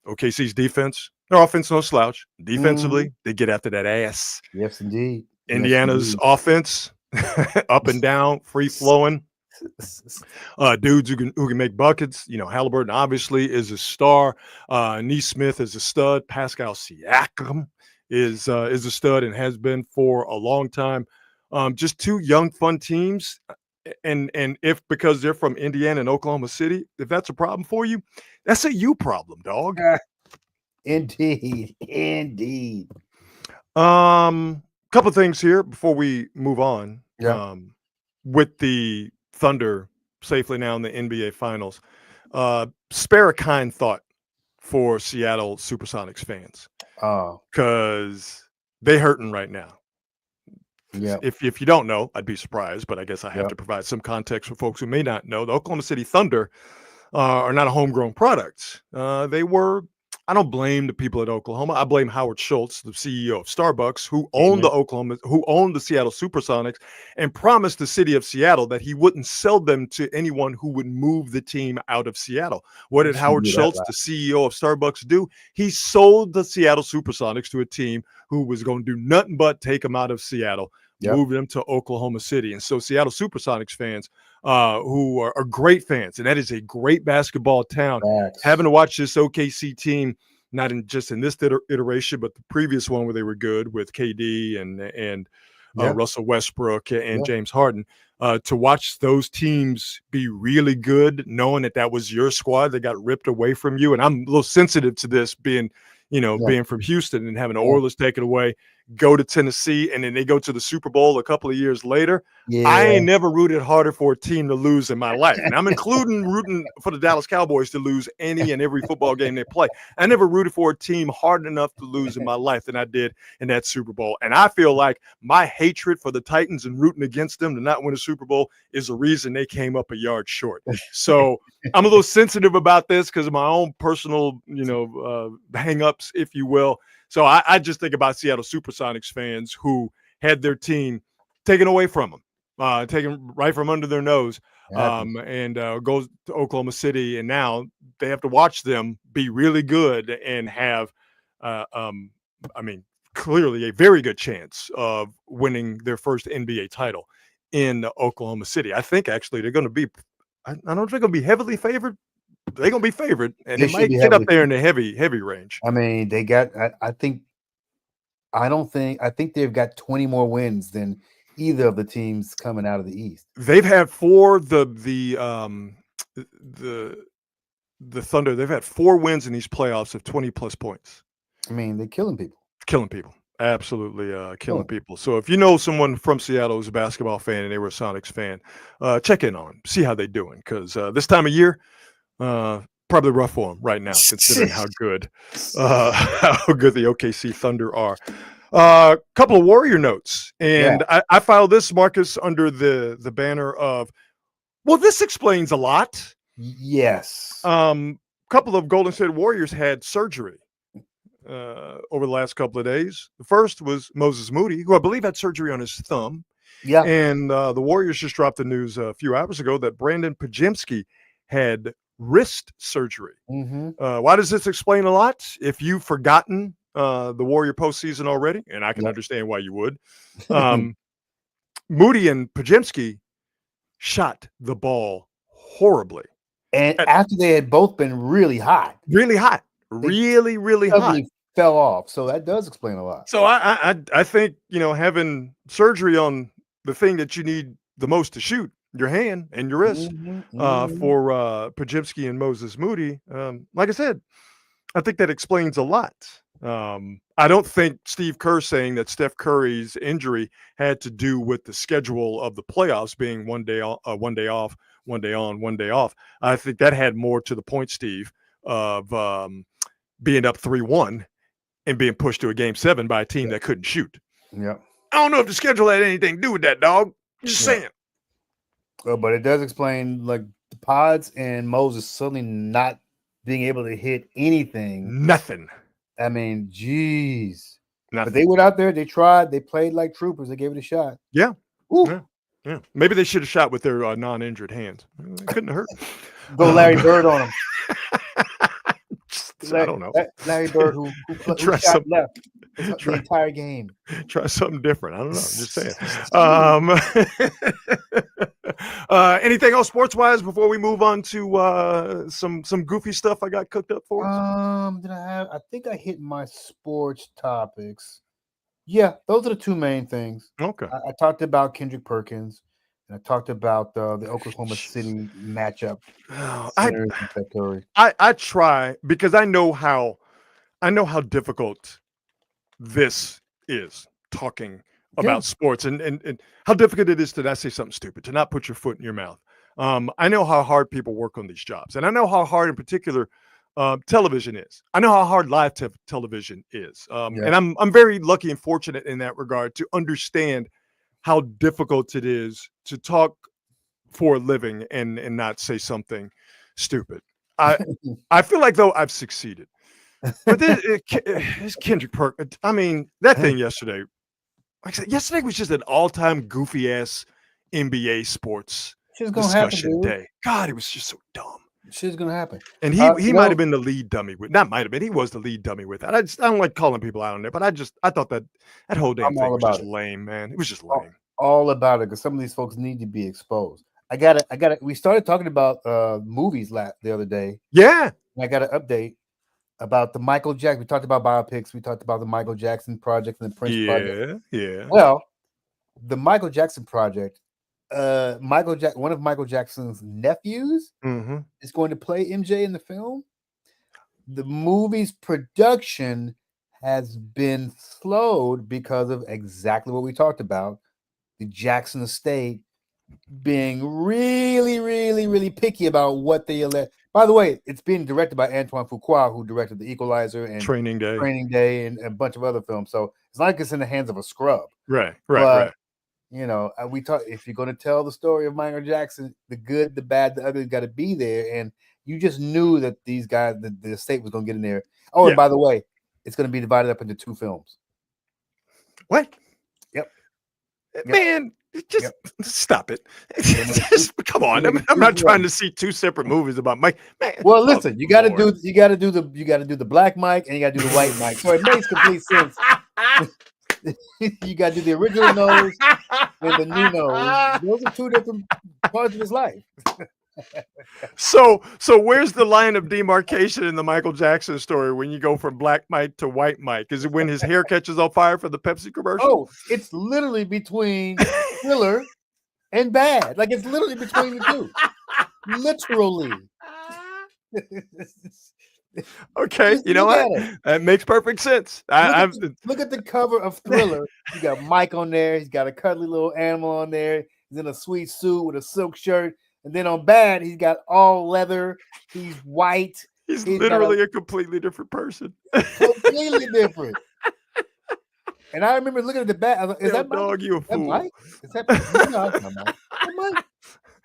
OKC's defense, their offense no slouch. Defensively, they get after that ass. Yes, indeed. Indiana's offense, up and down, free flowing. Dudes who can make buckets. Halliburton obviously is a star. Nesmith is a stud. Pascal Siakam is a stud and has been for a long time. Just two young, fun teams. And if because they're from Indiana and Oklahoma City, if that's a problem for you, that's a you problem, dog. Indeed. Couple things here before we move on. With the Thunder safely now in the NBA Finals, spare a kind thought for Seattle Supersonics fans, because they hurting right now. Yeah. If you don't know, I'd be surprised, but I guess I have Yep. to provide some context for folks who may not know. The Oklahoma City Thunder are not a homegrown product. They were. I don't blame the people at Oklahoma. I blame Howard Schultz, the CEO of Starbucks, who owned the Seattle SuperSonics, and promised the city of Seattle that he wouldn't sell them to anyone who would move the team out of Seattle. What did Howard Schultz, the CEO of Starbucks, do? He sold the Seattle SuperSonics to a team who was going to do nothing but take them out of Seattle, move them to Oklahoma City. And so Seattle SuperSonics fans, who are great fans, and that is a great basketball town, having to watch this OKC team, not just in this iteration, but the previous one where they were good with KD and Russell Westbrook and James Harden, to watch those teams be really good, knowing that was your squad that got ripped away from you. And I'm a little sensitive to this being from Houston and having the Oilers take it away, go to Tennessee, and then they go to the Super Bowl a couple of years later. I ain't never rooted harder for a team to lose in my life. And I'm including rooting for the Dallas Cowboys to lose any and every football game they play. I never rooted for a team hard enough to lose in my life than I did in that Super Bowl. And I feel like my hatred for the Titans and rooting against them to not win a Super Bowl is the reason they came up a yard short. So I'm a little sensitive about this because of my own personal, hang-ups, if you will. So I just think about Seattle SuperSonics fans who had their team taken away from them, taken right from under their nose, and goes to Oklahoma City, and now they have to watch them be really good and have, clearly a very good chance of winning their first NBA title in Oklahoma City. I think actually they're going to be, I don't know if they're going to be heavily favored. They're going to be favored, and they might get up there in the heavy range. I mean, they got, I think they've got 20 more wins than either of the teams coming out of the East. They've had four, the Thunder, they've had 4 wins in these playoffs of 20 plus points. I mean, they're killing people. Absolutely killing people. So if you know someone from Seattle who's a basketball fan and they were a Sonics fan, check in on them, see how they're doing, because this time of year, probably rough for them right now, considering how good the OKC Thunder are. Couple of Warrior notes, and I filed this, Marcus, under the banner of, well, this explains a lot. Yes. Couple of Golden State Warriors had surgery over the last couple of days. The first was Moses Moody, who I believe had surgery on his thumb. Yeah. And the Warriors just dropped the news a few hours ago that Brandon Podziemski had wrist surgery. Why does this explain a lot? If you've forgotten the Warrior postseason already, and I can understand why you would, Moody and Podziemski shot the ball horribly. And after they had both been really hot. Really hot. Really hot. Fell off. So that does explain a lot. So I think, having surgery on the thing that you need the most to shoot, your hand and your wrist, for Podziemski and Moses Moody, like I said, I think that explains a lot. I don't think Steve Kerr saying that Steph Curry's injury had to do with the schedule of the playoffs being one day off, one day on, one day off. I think that had more to the point, Steve, of being up 3-1 and being pushed to a game 7 by a team that couldn't shoot. Yeah. I don't know if the schedule had anything to do with that, dog. Just saying. But it does explain, like, the Pods and Moses suddenly not being able to hit anything. Nothing. I mean, geez. Nothing. But they went out there, they tried, they played like troopers, they gave it a shot. Yeah. Ooh. Yeah. Maybe they should have shot with their non-injured hands. It couldn't hurt. Go Larry Bird on them. I don't know. Larry Bird, who shot left the entire game. Try something different. I don't know. I'm just saying. Anything else sports-wise before we move on to some goofy stuff I got cooked up for us? I think I hit my sports topics. Yeah, those are the 2 main things. Okay. I talked about Kendrick Perkins, and I talked about the Oklahoma City matchup. I try, because I know how difficult this is, talking about sports, and how difficult it is to not say something stupid, to not put your foot in your mouth. I know how hard people work on these jobs, and I know how hard, in particular, television is. I know how hard live television is, and I'm very lucky and fortunate in that regard to understand how difficult it is to talk for a living and not say something stupid. I feel like though I've succeeded. But this Kendrick Perkins, I mean, that thing yesterday, like I said, yesterday was just an all-time goofy ass NBA sports Shit's gonna happen, discussion dude. day. God, it was just so dumb. Shit's gonna happen. And he might have been the lead dummy with, not might have been, he was the lead dummy with that. I don't like calling people out on there, but I thought that whole damn thing was just lame, man. It was just lame. All about it, because some of these folks need to be exposed. I got it. We started talking about movies the other day. Yeah. And I got an update about the Michael Jackson. We talked about biopics. We talked about the Michael Jackson project and the Prince project. Yeah. Well, the Michael Jackson project, one of Michael Jackson's nephews is going to play MJ in the film. The movie's production has been slowed because of exactly what we talked about. The Jackson estate being really, really, really picky about what they elect. By the way, it's being directed by Antoine Fuqua, who directed The Equalizer and Training Day and a bunch of other films. So it's not like it's in the hands of a scrub. Right. You know, we talk, if you're going to tell the story of Michael Jackson, the good, the bad, the ugly got to be there. And you just knew that these guys, the estate was going to get in there. Oh, and by the way, it's going to be divided up into 2 films. What? Yep. Man, just stop it. Just, come on. I'm not trying to see 2 separate movies about Mike. Man, well, listen, you got to do the black Mike and you got to do the white Mike. So it makes complete sense. You got to do the original nose and the new nose. Those are 2 different parts of his life. So where's the line of demarcation in the Michael Jackson story when you go from black Mike to white Mike? Is it when his hair catches on fire for the Pepsi commercial? Oh, it's literally between Thriller and Bad. Like, it's literally between the 2. Literally. Okay, you know what? That makes perfect sense. Look at the cover of Thriller. You got Mike on there. He's got a cuddly little animal on there. He's in a sweet suit with a silk shirt. And then on Bad, he's got all leather. He's white. He's literally a completely different person. Completely different. And I remember looking at the back. I was like, is that dog? You a fool? Mike? Is that Mike?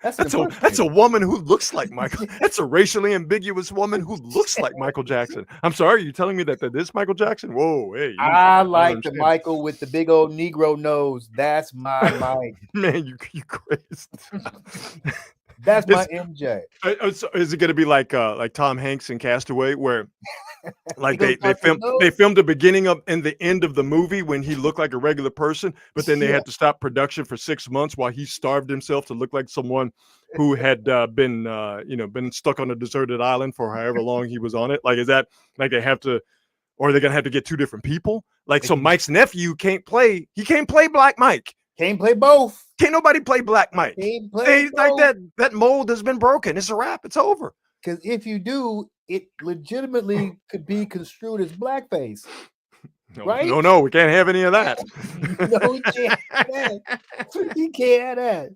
That's a woman who looks like Michael. That's a racially ambiguous woman who looks like Michael Jackson. I'm sorry, are you telling me that is Michael Jackson? Whoa, hey. I like the Michael with the big old Negro nose. That's my Mike. Man, you crazy. That's my MJ. Is it going to be like Tom Hanks in Castaway, where like they filmed the beginning of and the end of the movie when he looked like a regular person, but then they had to stop production for 6 months while he starved himself to look like someone who had been stuck on a deserted island for however long he was on it? Like, is that like they have to, or are they gonna have to get 2 different people? Like, so Mike's nephew can't play Black Mike. Can't play both. Can't nobody play Black Mike. Like that mold has been broken. It's a wrap. It's over. Because if you do, it legitimately could be construed as blackface. Right? No, we can't have any of that. No, we can't have that. We can't have that.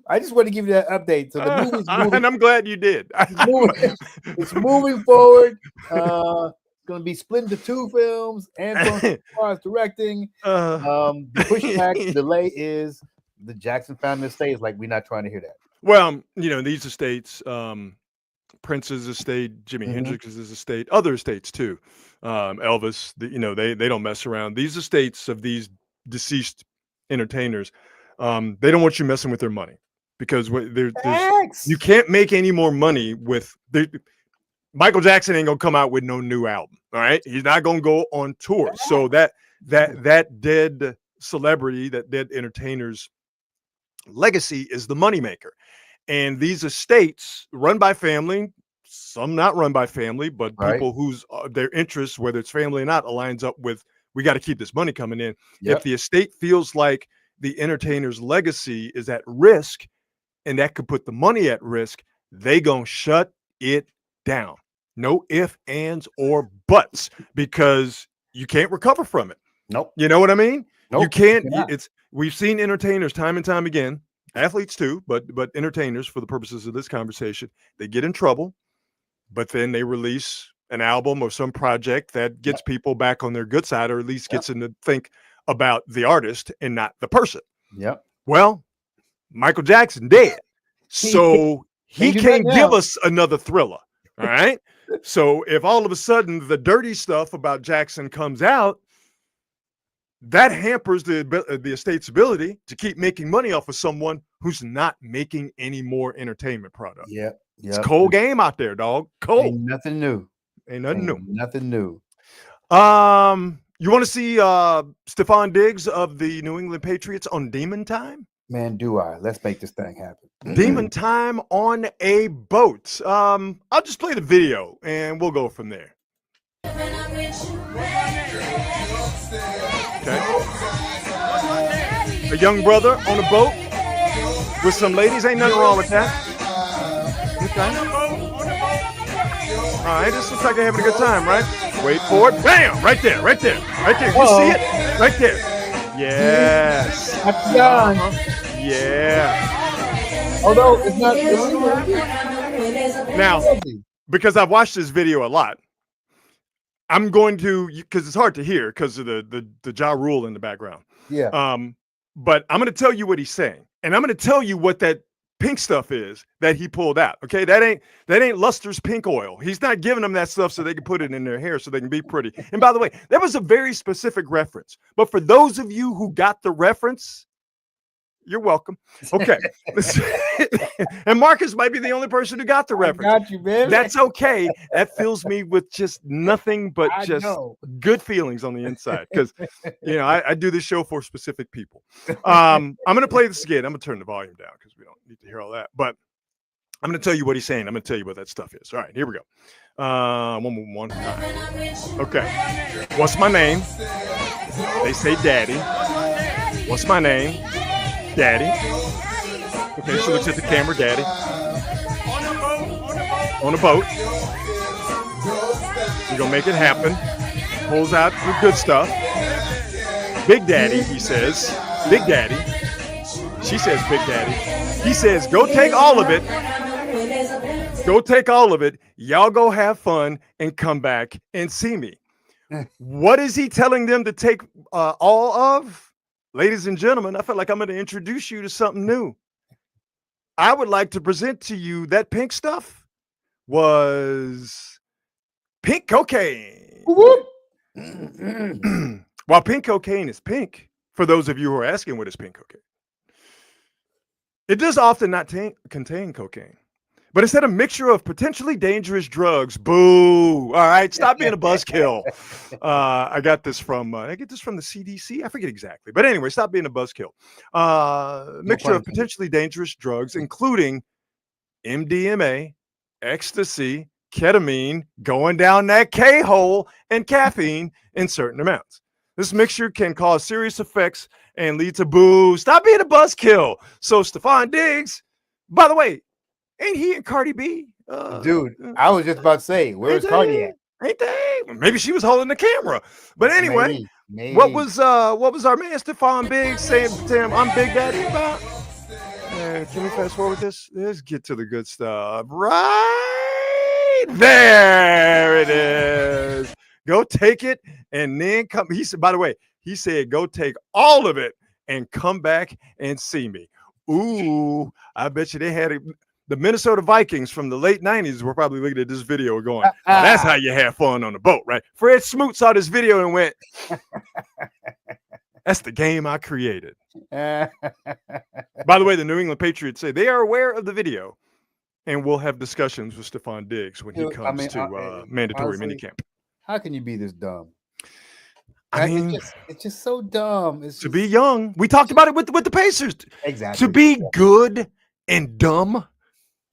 I just want to give you that update. So the movie's moving, and I'm glad you did. It's moving forward. Going to be split into 2 films. Antoine Fuqua is directing. The pushback delay is the Jackson family estate is like, we're not trying to hear that. Well, these estates, Prince's estate, Jimi Hendrix's estate, other estates too. Elvis, they don't mess around. These estates of these deceased entertainers, they don't want you messing with their money because you can't make any more money with Michael Jackson ain't gonna come out with no new album. All right, he's not gonna go on tour. So that dead celebrity, that dead entertainer's legacy is the moneymaker. And these estates run by family, some not run by family, but people whose their interests, whether it's family or not, aligns up with, we got to keep this money coming in. Yep. If the estate feels like the entertainer's legacy is at risk and that could put the money at risk, they gonna shut it down. No ifs, ands, or buts, because you can't recover from it. Nope. You know what I mean? Nope, you can't. We've seen entertainers time and time again, athletes too, but entertainers, for the purposes of this conversation, they get in trouble, but then they release an album or some project that gets people back on their good side, or at least gets them to think about the artist and not the person. Yep. Well, Michael Jackson dead. So he Can't do can't that give now. us another Thriller. All right. So if all of a sudden the dirty stuff about Jackson comes out, that hampers the estate's ability to keep making money off of someone who's not making any more entertainment product. Yep. It's a cold game out there, dog. Cold. Ain't nothing new. Ain't nothing new. Nothing new. You want to see Stephon Diggs of the New England Patriots on Demon Time? Man, do I? Let's make this thing happen. Demon Time on a boat. I'll just play the video and we'll go from there. Okay. A young brother on a boat with some ladies. Ain't nothing wrong with that. Okay. All right, this looks like they're having a good time, right? Wait for it. Bam! Right there, right there, right there. You see it? Right there. Yes. Yeah. Although it's not. Now, because I've watched this video a lot, I'm going to, because it's hard to hear because of the Ja Rule in the background. Yeah. But I'm going to tell you what he's saying, and I'm going to tell you what that pink stuff is that he pulled out. Okay, that ain't Luster's pink oil. He's not giving them that stuff so they can put it in their hair so they can be pretty. And by the way, that was a very specific reference. But for those of you who got the reference, you're welcome. Okay. And Marcus might be the only person who got the reference. I got you, man. That's okay. That fills me with just nothing but just good feelings on the inside. Because I do this show for specific people. I'm gonna play this again. I'm gonna turn the volume down because we don't need to hear all that. But I'm gonna tell you what he's saying. I'm gonna tell you what that stuff is. All right, here we go. One time. Okay. What's my name? They say daddy. What's my name? Daddy. Okay, she looks at the camera, daddy. On a boat. We're gonna make it happen. Pulls out the good stuff. Big daddy, he says. Big daddy. She says big daddy. He says, go take all of it. Go take all of it. Y'all go have fun and come back and see me. What is he telling them to take all of? Ladies and gentlemen, I feel like I'm going to introduce you to something new. I would like to present to you that pink stuff was pink cocaine. While pink cocaine is pink, for those of you who are asking what is pink cocaine, it does often not contain cocaine. But it's a mixture of potentially dangerous drugs. Boo. All right. Stop being a buzzkill. I got this from, I get this from the CDC. I forget exactly. But anyway, stop being a buzzkill. Mixture of potentially dangerous drugs, including MDMA, ecstasy, ketamine, going down that K-hole, and caffeine in certain amounts. This mixture can cause serious effects and lead to boo. Stop being a buzzkill. So Stephon Diggs, by the way, ain't he and Cardi B? Dude, I was just about to say, where's Cardi at? Ain't they? Maybe she was holding the camera. But anyway, maybe. what was our man Stephon Diggs saying to him, I'm Big Daddy about? Can we fast forward this? Let's get to the good stuff. Right there it is. Go take it and then come. He said, by the way, he said, go take all of it and come back and see me. Ooh, I bet you they had it. The Minnesota Vikings from the late 90s were probably looking at this video going, that's how you have fun on the boat, right? Fred Smoot saw this video and went, that's the game I created. By the way, the New England Patriots say they are aware of the video and will have discussions with Stephon Diggs when he comes to mandatory minicamp. How can you be this dumb? I mean, it's just so dumb. It's to be young. We talked about it with the Pacers. Exactly. To be good and dumb.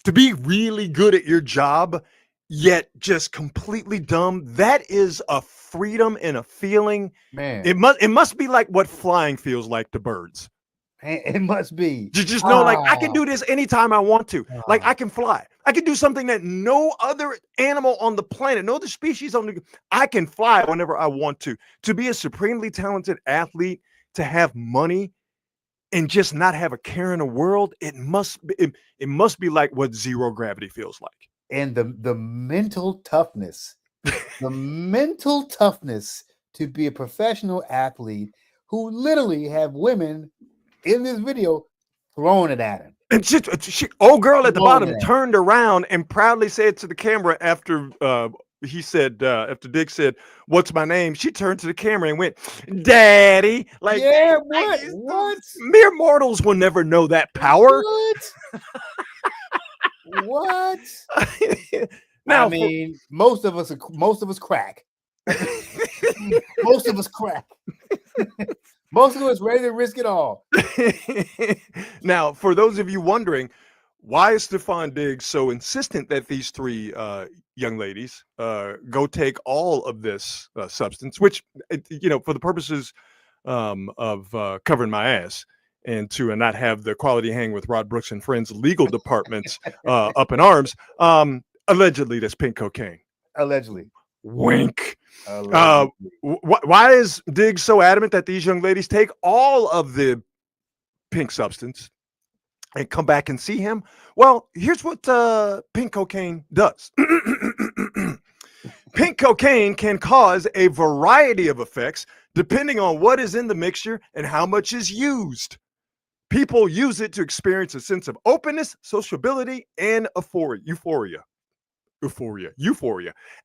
To be really good at your job, yet just completely dumb, that is a freedom and a feeling. Man, it must be like what flying feels like to birds. It must be. You just know, like, I can do this anytime I want to. Like, I can fly. I can do something that no other animal on the planet, no other species on the, I can fly whenever I want to. To be a supremely talented athlete, to have money, and just not have a care in the world, it must be like what zero gravity feels like. And the mental toughness, the mental toughness to be a professional athlete who literally have women in this video throwing it at him. And old girl at the Throwing bottom it at him. turned around and proudly said to the camera after he said, after Dick said, "What's my name?" She turned to the camera and went, "Daddy." Like, Yeah, like, what? mere mortals will never know that power. What? Now, I mean, most of us crack. Most of us crack. Most of us ready to risk it all. now, for those of you wondering, why is Stefan Diggs so insistent that these three young ladies go take all of this substance, which, for the purposes of covering my ass and to not have the Quality Hang with Rod Brooks and Friends legal departments up in arms, allegedly that's pink cocaine. Allegedly. Wink. Why is Diggs so adamant that these young ladies take all of the pink substance and come back and see him? Well, here's what pink cocaine does. Pink cocaine can cause a variety of effects depending on what is in the mixture and how much is used. People use it to experience a sense of openness, sociability, and euphoria.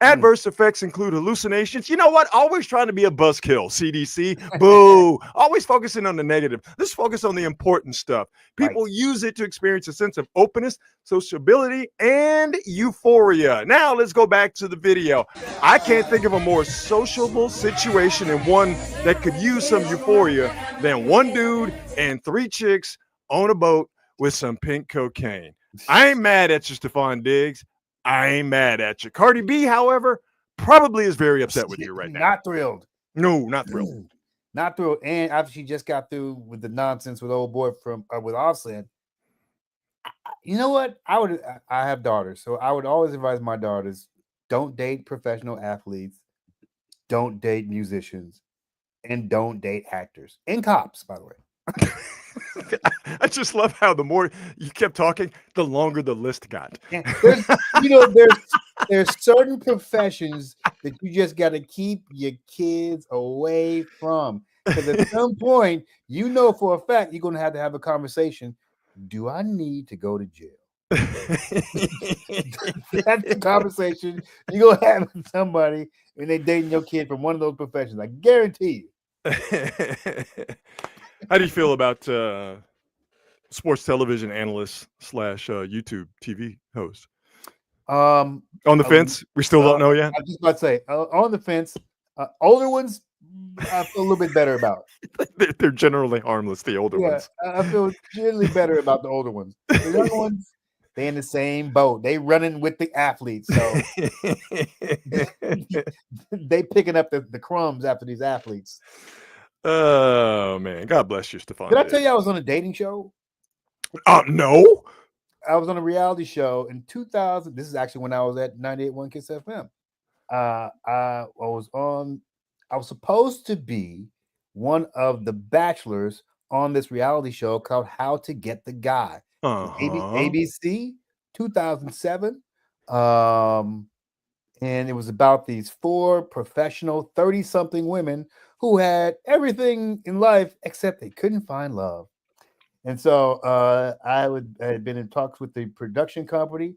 Adverse effects include hallucinations. You know what? Always trying to be a buzzkill, CDC. Boo. Always focusing on the negative. Let's focus on the important stuff. People use it to experience a sense of openness, sociability, and euphoria. Now let's go back to the video. I can't think of a more sociable situation and one that could use some euphoria than one dude and three chicks on a boat with some pink cocaine. I ain't mad at you, Stefan Diggs. I ain't mad at you. Cardi B, however, probably is very upset with you right now. Not thrilled. No, not thrilled. Not thrilled. And after she just got through with the nonsense with old boy with Offset, you know what? I have daughters, so I would always advise my daughters: don't date professional athletes, don't date musicians, and don't date actors and cops, by the way. I just love how the more you kept talking, the longer the list got. Yeah, there's certain professions that you just got to keep your kids away from, because at some point, for a fact you're going to have a conversation. Do I need to go to jail? That's the conversation you're going to have with somebody when they dating your kid from one of those professions. I guarantee you. How do you feel about sports television analyst / YouTube TV host? On the fence? We still don't know yet? I was just about to say, on the fence. Older ones, I feel a little bit better about. They're generally harmless, the older ones. I feel generally better about the older ones. The younger ones, they in the same boat. They running with the athletes. So they picking up the crumbs after these athletes. Oh, man. God bless you, Stefan. Did I tell you I was on a dating show? No. I was on a reality show in 2000. This is actually when I was at 98.1 Kiss FM. I was supposed to be one of the bachelors on this reality show called How to Get the Guy. ABC 2007. And it was about these 4 professional 30-something women who had everything in life except they couldn't find love. And so I had been in talks with the production company.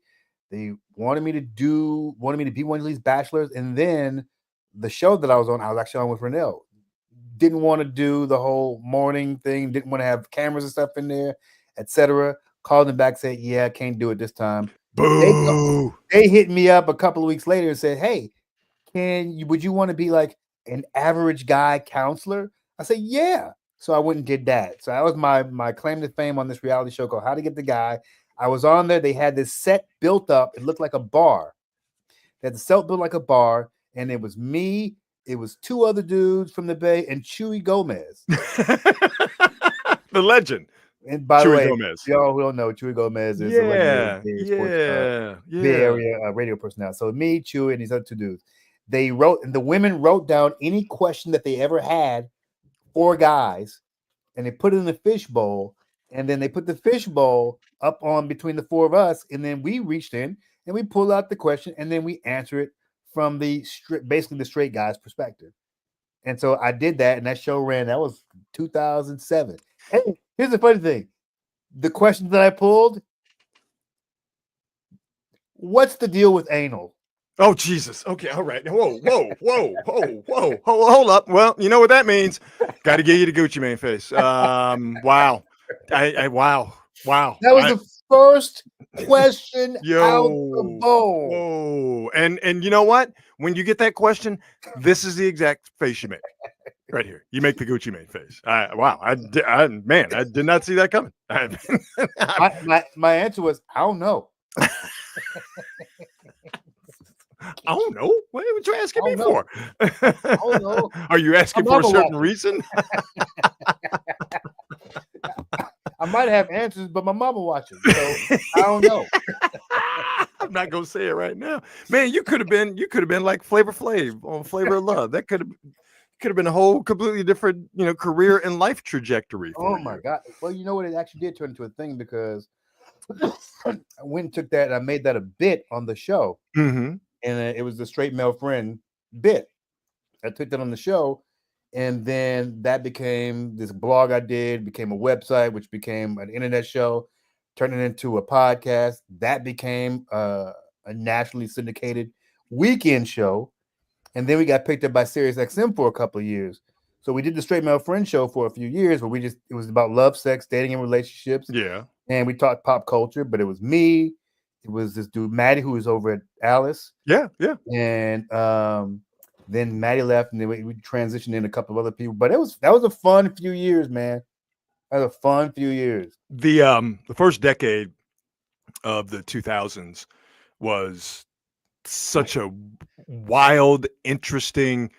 They wanted me to be one of these bachelors. And then the show that I was on, I was actually on with Renell. Didn't want to do the whole morning thing. Didn't want to have cameras and stuff in there, etc. Called them back, said, "Yeah, I can't do it this time." Boo. They hit me up a couple of weeks later and said, "Hey, would you want to be like an average guy counselor?" I said, "Yeah." So I went and did that. So that was my claim to fame on this reality show called How to Get the Guy. I was on there. They had this set built up. It looked like a bar. They had the set built like a bar, and it was me. It was 2 other dudes from the Bay and Chewy Gomez. The legend. And by Chewy the way, Gomez. y'all who don't know, Chewy Gomez is a Bay Area radio personality. So me, Chewy, and these other 2 dudes. The women wrote down any question that they ever had for guys, and they put it in the fishbowl, and then they put the fishbowl up on between the 4 of us, and then we reached in and we pulled out the question, and then we answer it from basically the straight guy's perspective. And so I did that, and that show ran. That was 2007. Hey, here's the funny thing. The question that I pulled, what's the deal with anal? Oh, Jesus. Okay. All right. Whoa. Hold up. Well, you know what that means. Got to get you the Gucci Mane face. Wow. Wow. That was the first question out the bowl. Whoa. And you know what? When you get that question, this is the exact face you make. Right here. You make the Gucci Mane face. Wow. I did not see that coming. My answer was, I don't know. I don't know. What are you asking me for? I don't know. Are you asking for a certain reason? I might have answers, but my mama watching, so I don't know. I'm not gonna say it right now, man. You could have been like Flavor Flav on Flavor of Love. That could have been a whole completely different, career and life trajectory. Oh my God! Well, you know what? It actually did turn into a thing because I went and took that and I made that a bit on the show. Mm-hmm. And it was the straight male friend bit. I took that on the show, and then that became this blog I did, became a website, which became an internet show, turned it into a podcast. That became a nationally syndicated weekend show. And then we got picked up by SiriusXM for a couple of years. So we did the Straight Male Friend show for a few years where it was about love, sex, dating, and relationships. Yeah. And we talked pop culture, but it was me. It was this dude, Maddie, who was over at Alice. Yeah. And then Maddie left, and then we transitioned in a couple of other people. But that was a fun few years, man. That was a fun few years. The first decade of the 2000s was such a wild, interesting,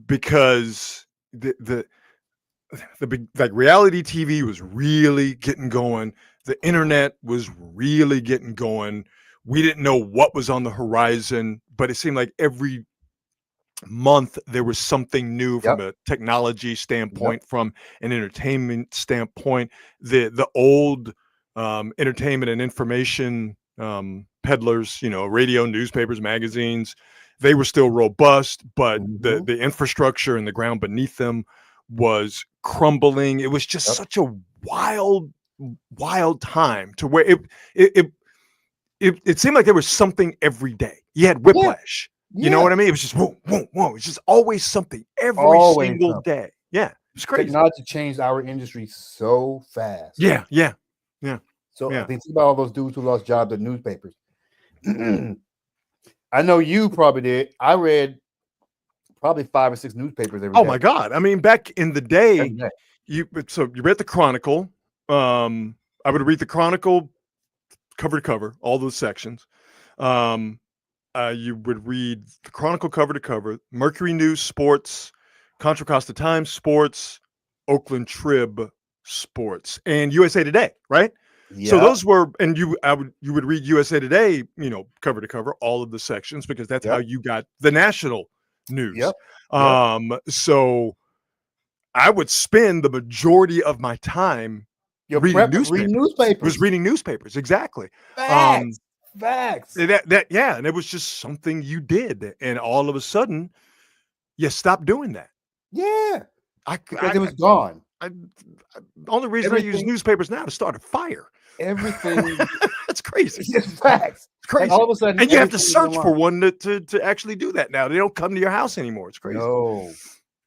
because the like reality TV was really getting going. The internet was really getting going. We didn't know what was on the horizon, but it seemed like every month there was something new from a technology standpoint, from an entertainment standpoint. The old entertainment and information peddlers, radio, newspapers, magazines, they were still robust, but the infrastructure and the ground beneath them was crumbling. It was just such a wild time to where it seemed like there was something every day. You had whiplash. You know what I mean? It was just whoa. It's just always something every single day. Yeah, it's crazy. Technology changed our industry so fast. Yeah. So I think about all those dudes who lost jobs at newspapers. I know you probably did. I read probably 5 or 6 newspapers every day. Oh my God! I mean, back in the day, you read the Chronicle. I would read the Chronicle cover to cover, all those sections. You would read the Chronicle cover to cover, Mercury News Sports, Contra Costa Times Sports, Oakland Trib Sports, and USA Today, right? Yeah. So those were, and you would read USA Today, cover to cover, all of the sections, because that's how you got the national news. So I would spend the majority of my time reading newspapers. Exactly. Facts. And it was just something you did, and all of a sudden, you stopped doing that. Yeah, because it was gone. The only reason I use newspapers now to start a fire. Everything. It's crazy. It's facts. It's crazy. Like all of a sudden, and you have to search for one to actually do that now. They don't come to your house anymore. It's crazy. No,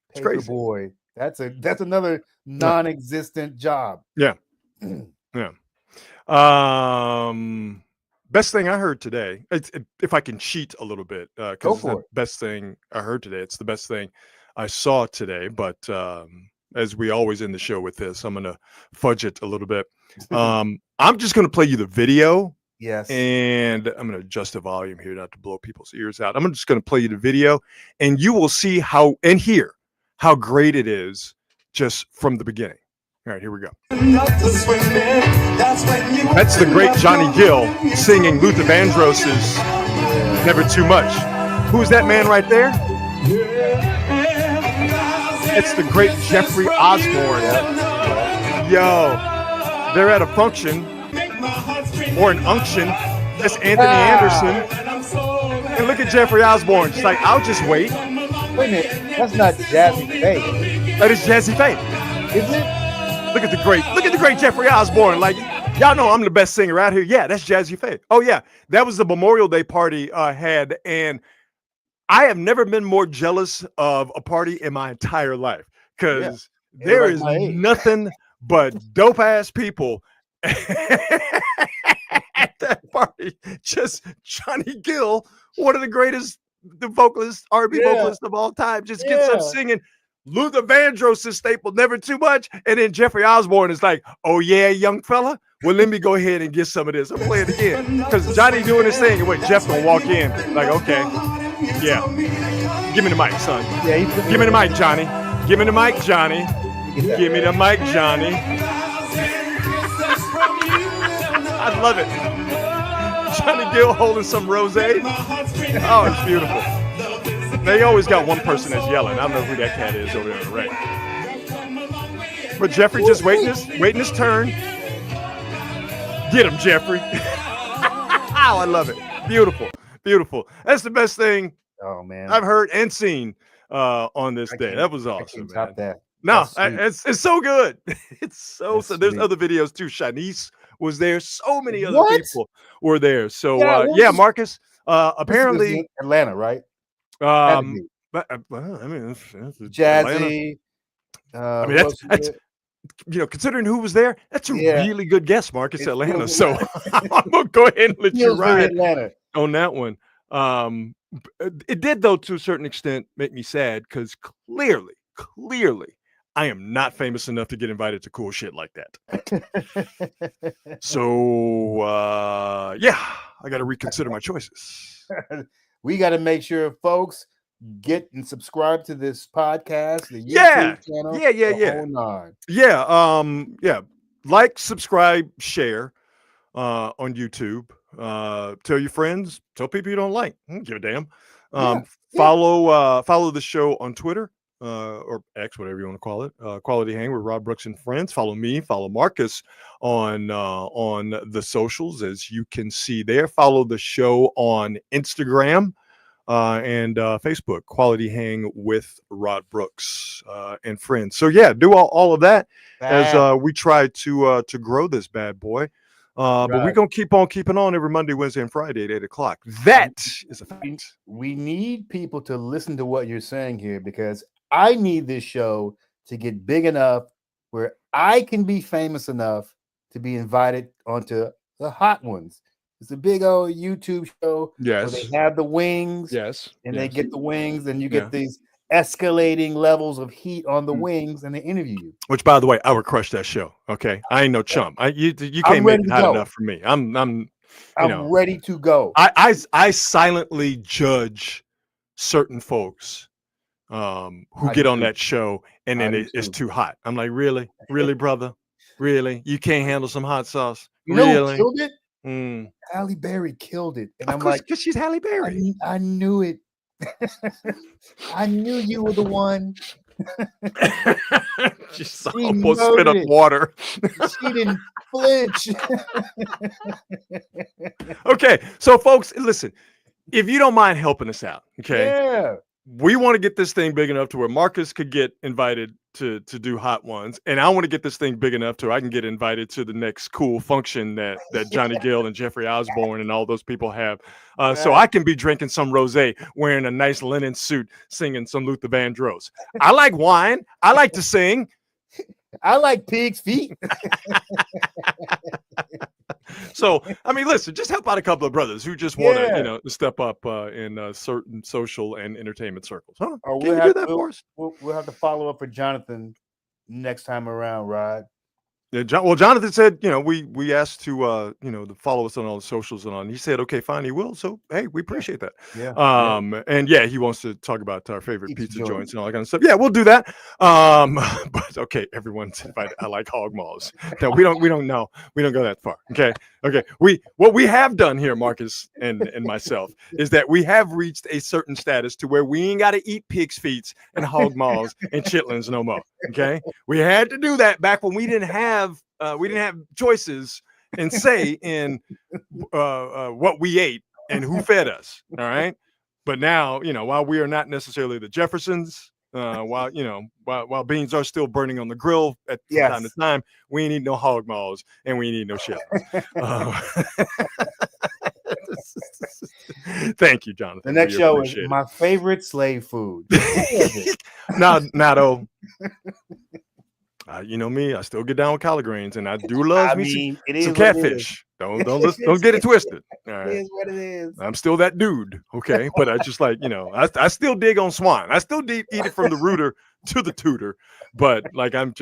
it's crazy. Boy, that's another non-existent job. Yeah. Best thing I heard today, if I can cheat a little bit, because it's the best thing I heard today. It's the best thing I saw today. But as we always end the show with this, I'm going to fudge it a little bit. I'm just going to play you the video. Yes. And I'm going to adjust the volume here not to blow people's ears out. I'm just going to play you the video, and you will see how and hear how great it is just from the beginning. All right, here we go. That's the great Johnny Gill singing Luther Vandross's Never Too Much. Who's that man right there? It's the great Jeffrey Osborne. Yo, they're at a function or an unction. That's Anthony Anderson. And look at Jeffrey Osborne. Just like, I'll just wait. Wait a minute. That's not Jazzy Faye. That is Jazzy Faye. Is it? Look at the great Jeffrey Osborne. Like, y'all know I'm the best singer out here. Yeah, that's Jazzy Faye. Oh yeah, that was the Memorial Day party I had, and I have never been more jealous of a party in my entire life because there is nothing but dope ass people at that party. Just Johnny Gill, one of the greatest vocalists, R&B vocalists of all time, just gets up singing. Luther Vandross' staple, Never Too Much, and then Jeffrey Osborne is like, oh yeah, young fella, well let me go ahead and get some of this. I'm play it again because Johnny doing his thing, and wait, Jeff gonna walk in like, okay, yeah, give me the mic, son. Yeah, give me the mic, Johnny. Give me the mic, Johnny. Give me the mic, Johnny. I love it. Johnny Gill holding some rosé. Oh, it's beautiful. They always got one person that's yelling. I don't know who that cat is over there on the right. But Jeffrey just waiting his turn. Get him, Jeffrey. Oh, I love it. Beautiful. Beautiful. That's the best thing I've heard and seen on this day. That was awesome, man. Top that. No, it's so good. It's so there's other videos too. Shanice was there. So many other people were there. So Marcus, apparently Atlanta, right? But well, I mean, that's Jazzy. I mean, that's considering who was there, that's a really good guess, Marcus. Atlanta. So I'm gonna go ahead and let you ride on that one. It did, though, to a certain extent, make me sad because clearly, I am not famous enough to get invited to cool shit like that. So I got to reconsider my choices. We got to make sure folks get and subscribe to this podcast, the YouTube channel. Like, subscribe, share on YouTube. Tell your friends, tell people you don't like. I don't give a damn. Follow the show on Twitter or X, whatever you want to call it. Quality Hang with Rod Brooks and Friends. Follow me, follow Marcus on the socials, as you can see there. Follow the show on Instagram and Facebook, Quality Hang with Rod Brooks and Friends. So do all of that as we try to grow this bad boy. But we're gonna keep on keeping on every Monday, Wednesday, and Friday at 8 o'clock. That is a fact. We need people to listen to what you're saying here, because I need this show to get big enough where I can be famous enough to be invited onto the Hot Ones. It's a big old YouTube show where they have the wings, and they get the wings, and you get these escalating levels of heat on the wings, and they interview you. Which, by the way, I would crush that show. Okay, I ain't no chump. You can't make it hot enough for me. I'm ready to go. I silently judge certain folks who get on that show, and then it's too hot. I'm like, really, brother, really? You can't handle some hot sauce? Really? Killed it. Halle Berry killed it, and I'm like, because she's Halle Berry. I knew it. I knew you were the one. She almost spit up water. She didn't flinch. Okay, so folks, listen, if you don't mind helping us out, we want to get this thing big enough to where Marcus could get invited to do Hot Ones, and I want to get this thing big enough to where I can get invited to the next cool function that Johnny Gill and Jeffrey Osborne and all those people have, so I can be drinking some rosé, wearing a nice linen suit, singing some Luther Vandross. I like wine. I like to sing. I like pig's feet. So, I mean, listen, just help out a couple of brothers who just want to, step up in certain social and entertainment circles. Huh? Or Can you do that for us? We'll have to follow up for Jonathan next time around, Rod. Yeah, Jonathan said, we asked to, to follow us on all the socials and on. He said, okay, fine, he will. So, hey, we appreciate that. And he wants to talk about our favorite pizza joints and all that kind of stuff. Yeah, we'll do that. But okay, everyone's invited. I like hog maws. No, we don't know. We don't go that far. Okay. What we have done here, Marcus and myself, is that we have reached a certain status to where we ain't got to eat pig's feet and hog maws and chitlins no more. Okay, we had to do that back when we didn't have choices and say in what we ate and who fed us. All right, but now while we are not necessarily the Jeffersons, while beans are still burning on the grill from time to time, we ain't eating no hog maws and we ain't eating no chitlins. Thank you, Jonathan. The next show is my favorite slave food. Now, though, you know me, I still get down with collard greens, and I do love some catfish. Don't get it twisted. All right. It is what it is. I'm still that dude, okay? But I just I still dig on swine. I still eat it from the rooter to the tutor, but I'm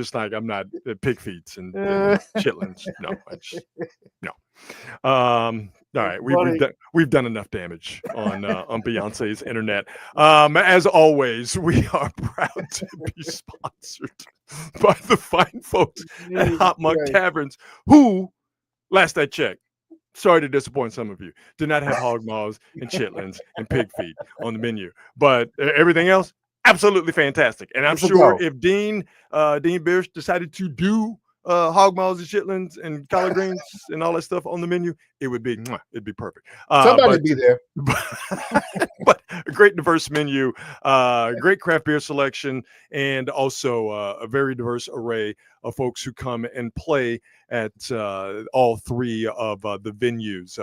not pig feet and chitlins. No. All right, we've done enough damage on Beyonce's internet. As always, we are proud to be sponsored by the fine folks at Hop Monk Taverns, who, last I checked, sorry to disappoint some of you, did not have hog maws and chitlins and pig feet on the menu, but everything else, absolutely fantastic. And I'm sure if Dean Biersch decided to do hog maws and chitlins and collard greens and all that stuff on the menu, it'd be perfect. Somebody be there. But a great diverse menu, great craft beer selection, and also a very diverse array of folks who come and play at all three of the venues.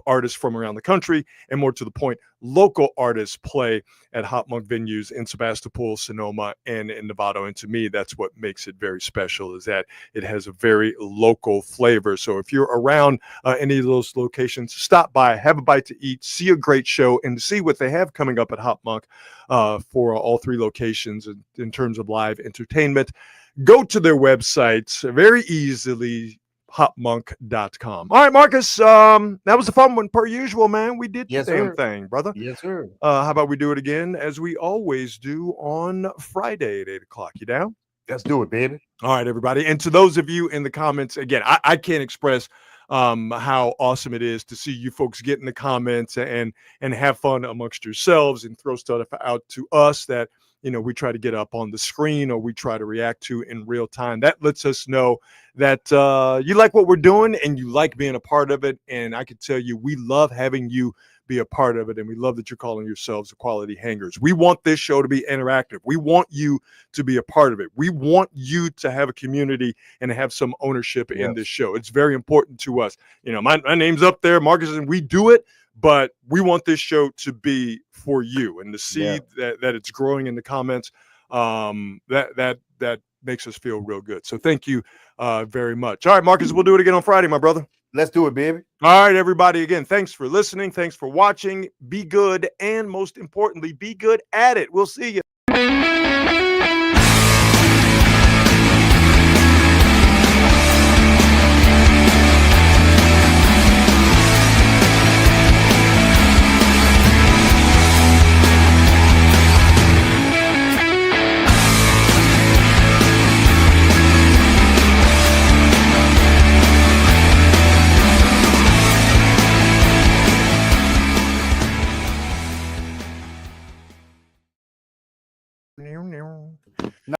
Artists from around the country, and more to the point, local artists play at Hop Monk venues in Sebastopol, Sonoma, and in Novato. And to me, that's what makes it very special, is that it has a very local flavor. So if you're around any of those locations, stop by, have a bite to eat, see a great show, and see what they have coming up at Hop Monk for all three locations in terms of live entertainment. Go to their websites very easily, hopmonk.com. All right, Marcus, that was a fun one per usual, man. We did the damn thing, brother. Yes, sir. How about we do it again as we always do on Friday at 8 o'clock? You down? Let's do it, baby. All right, everybody. And to those of you in the comments, again, I can't express how awesome it is to see you folks get in the comments and have fun amongst yourselves and throw stuff out to us that we try to get up on the screen or we try to react to in real time. That lets us know that you like what we're doing and you like being a part of it. And I can tell you, we love having you be a part of it. And we love that you're calling yourselves Quality Hangers. We want this show to be interactive. We want you to be a part of it. We want you to have a community and have some ownership in this show. It's very important to us. My name's up there, Marcus, and we do it. But we want this show to be for you, and to see that it's growing in the comments, that makes us feel real good. So thank you very much. All right, Marcus, we'll do it again on Friday, my brother. Let's do it, baby. All right, everybody. Again, thanks for listening. Thanks for watching. Be good, and most importantly, be good at it. We'll see you.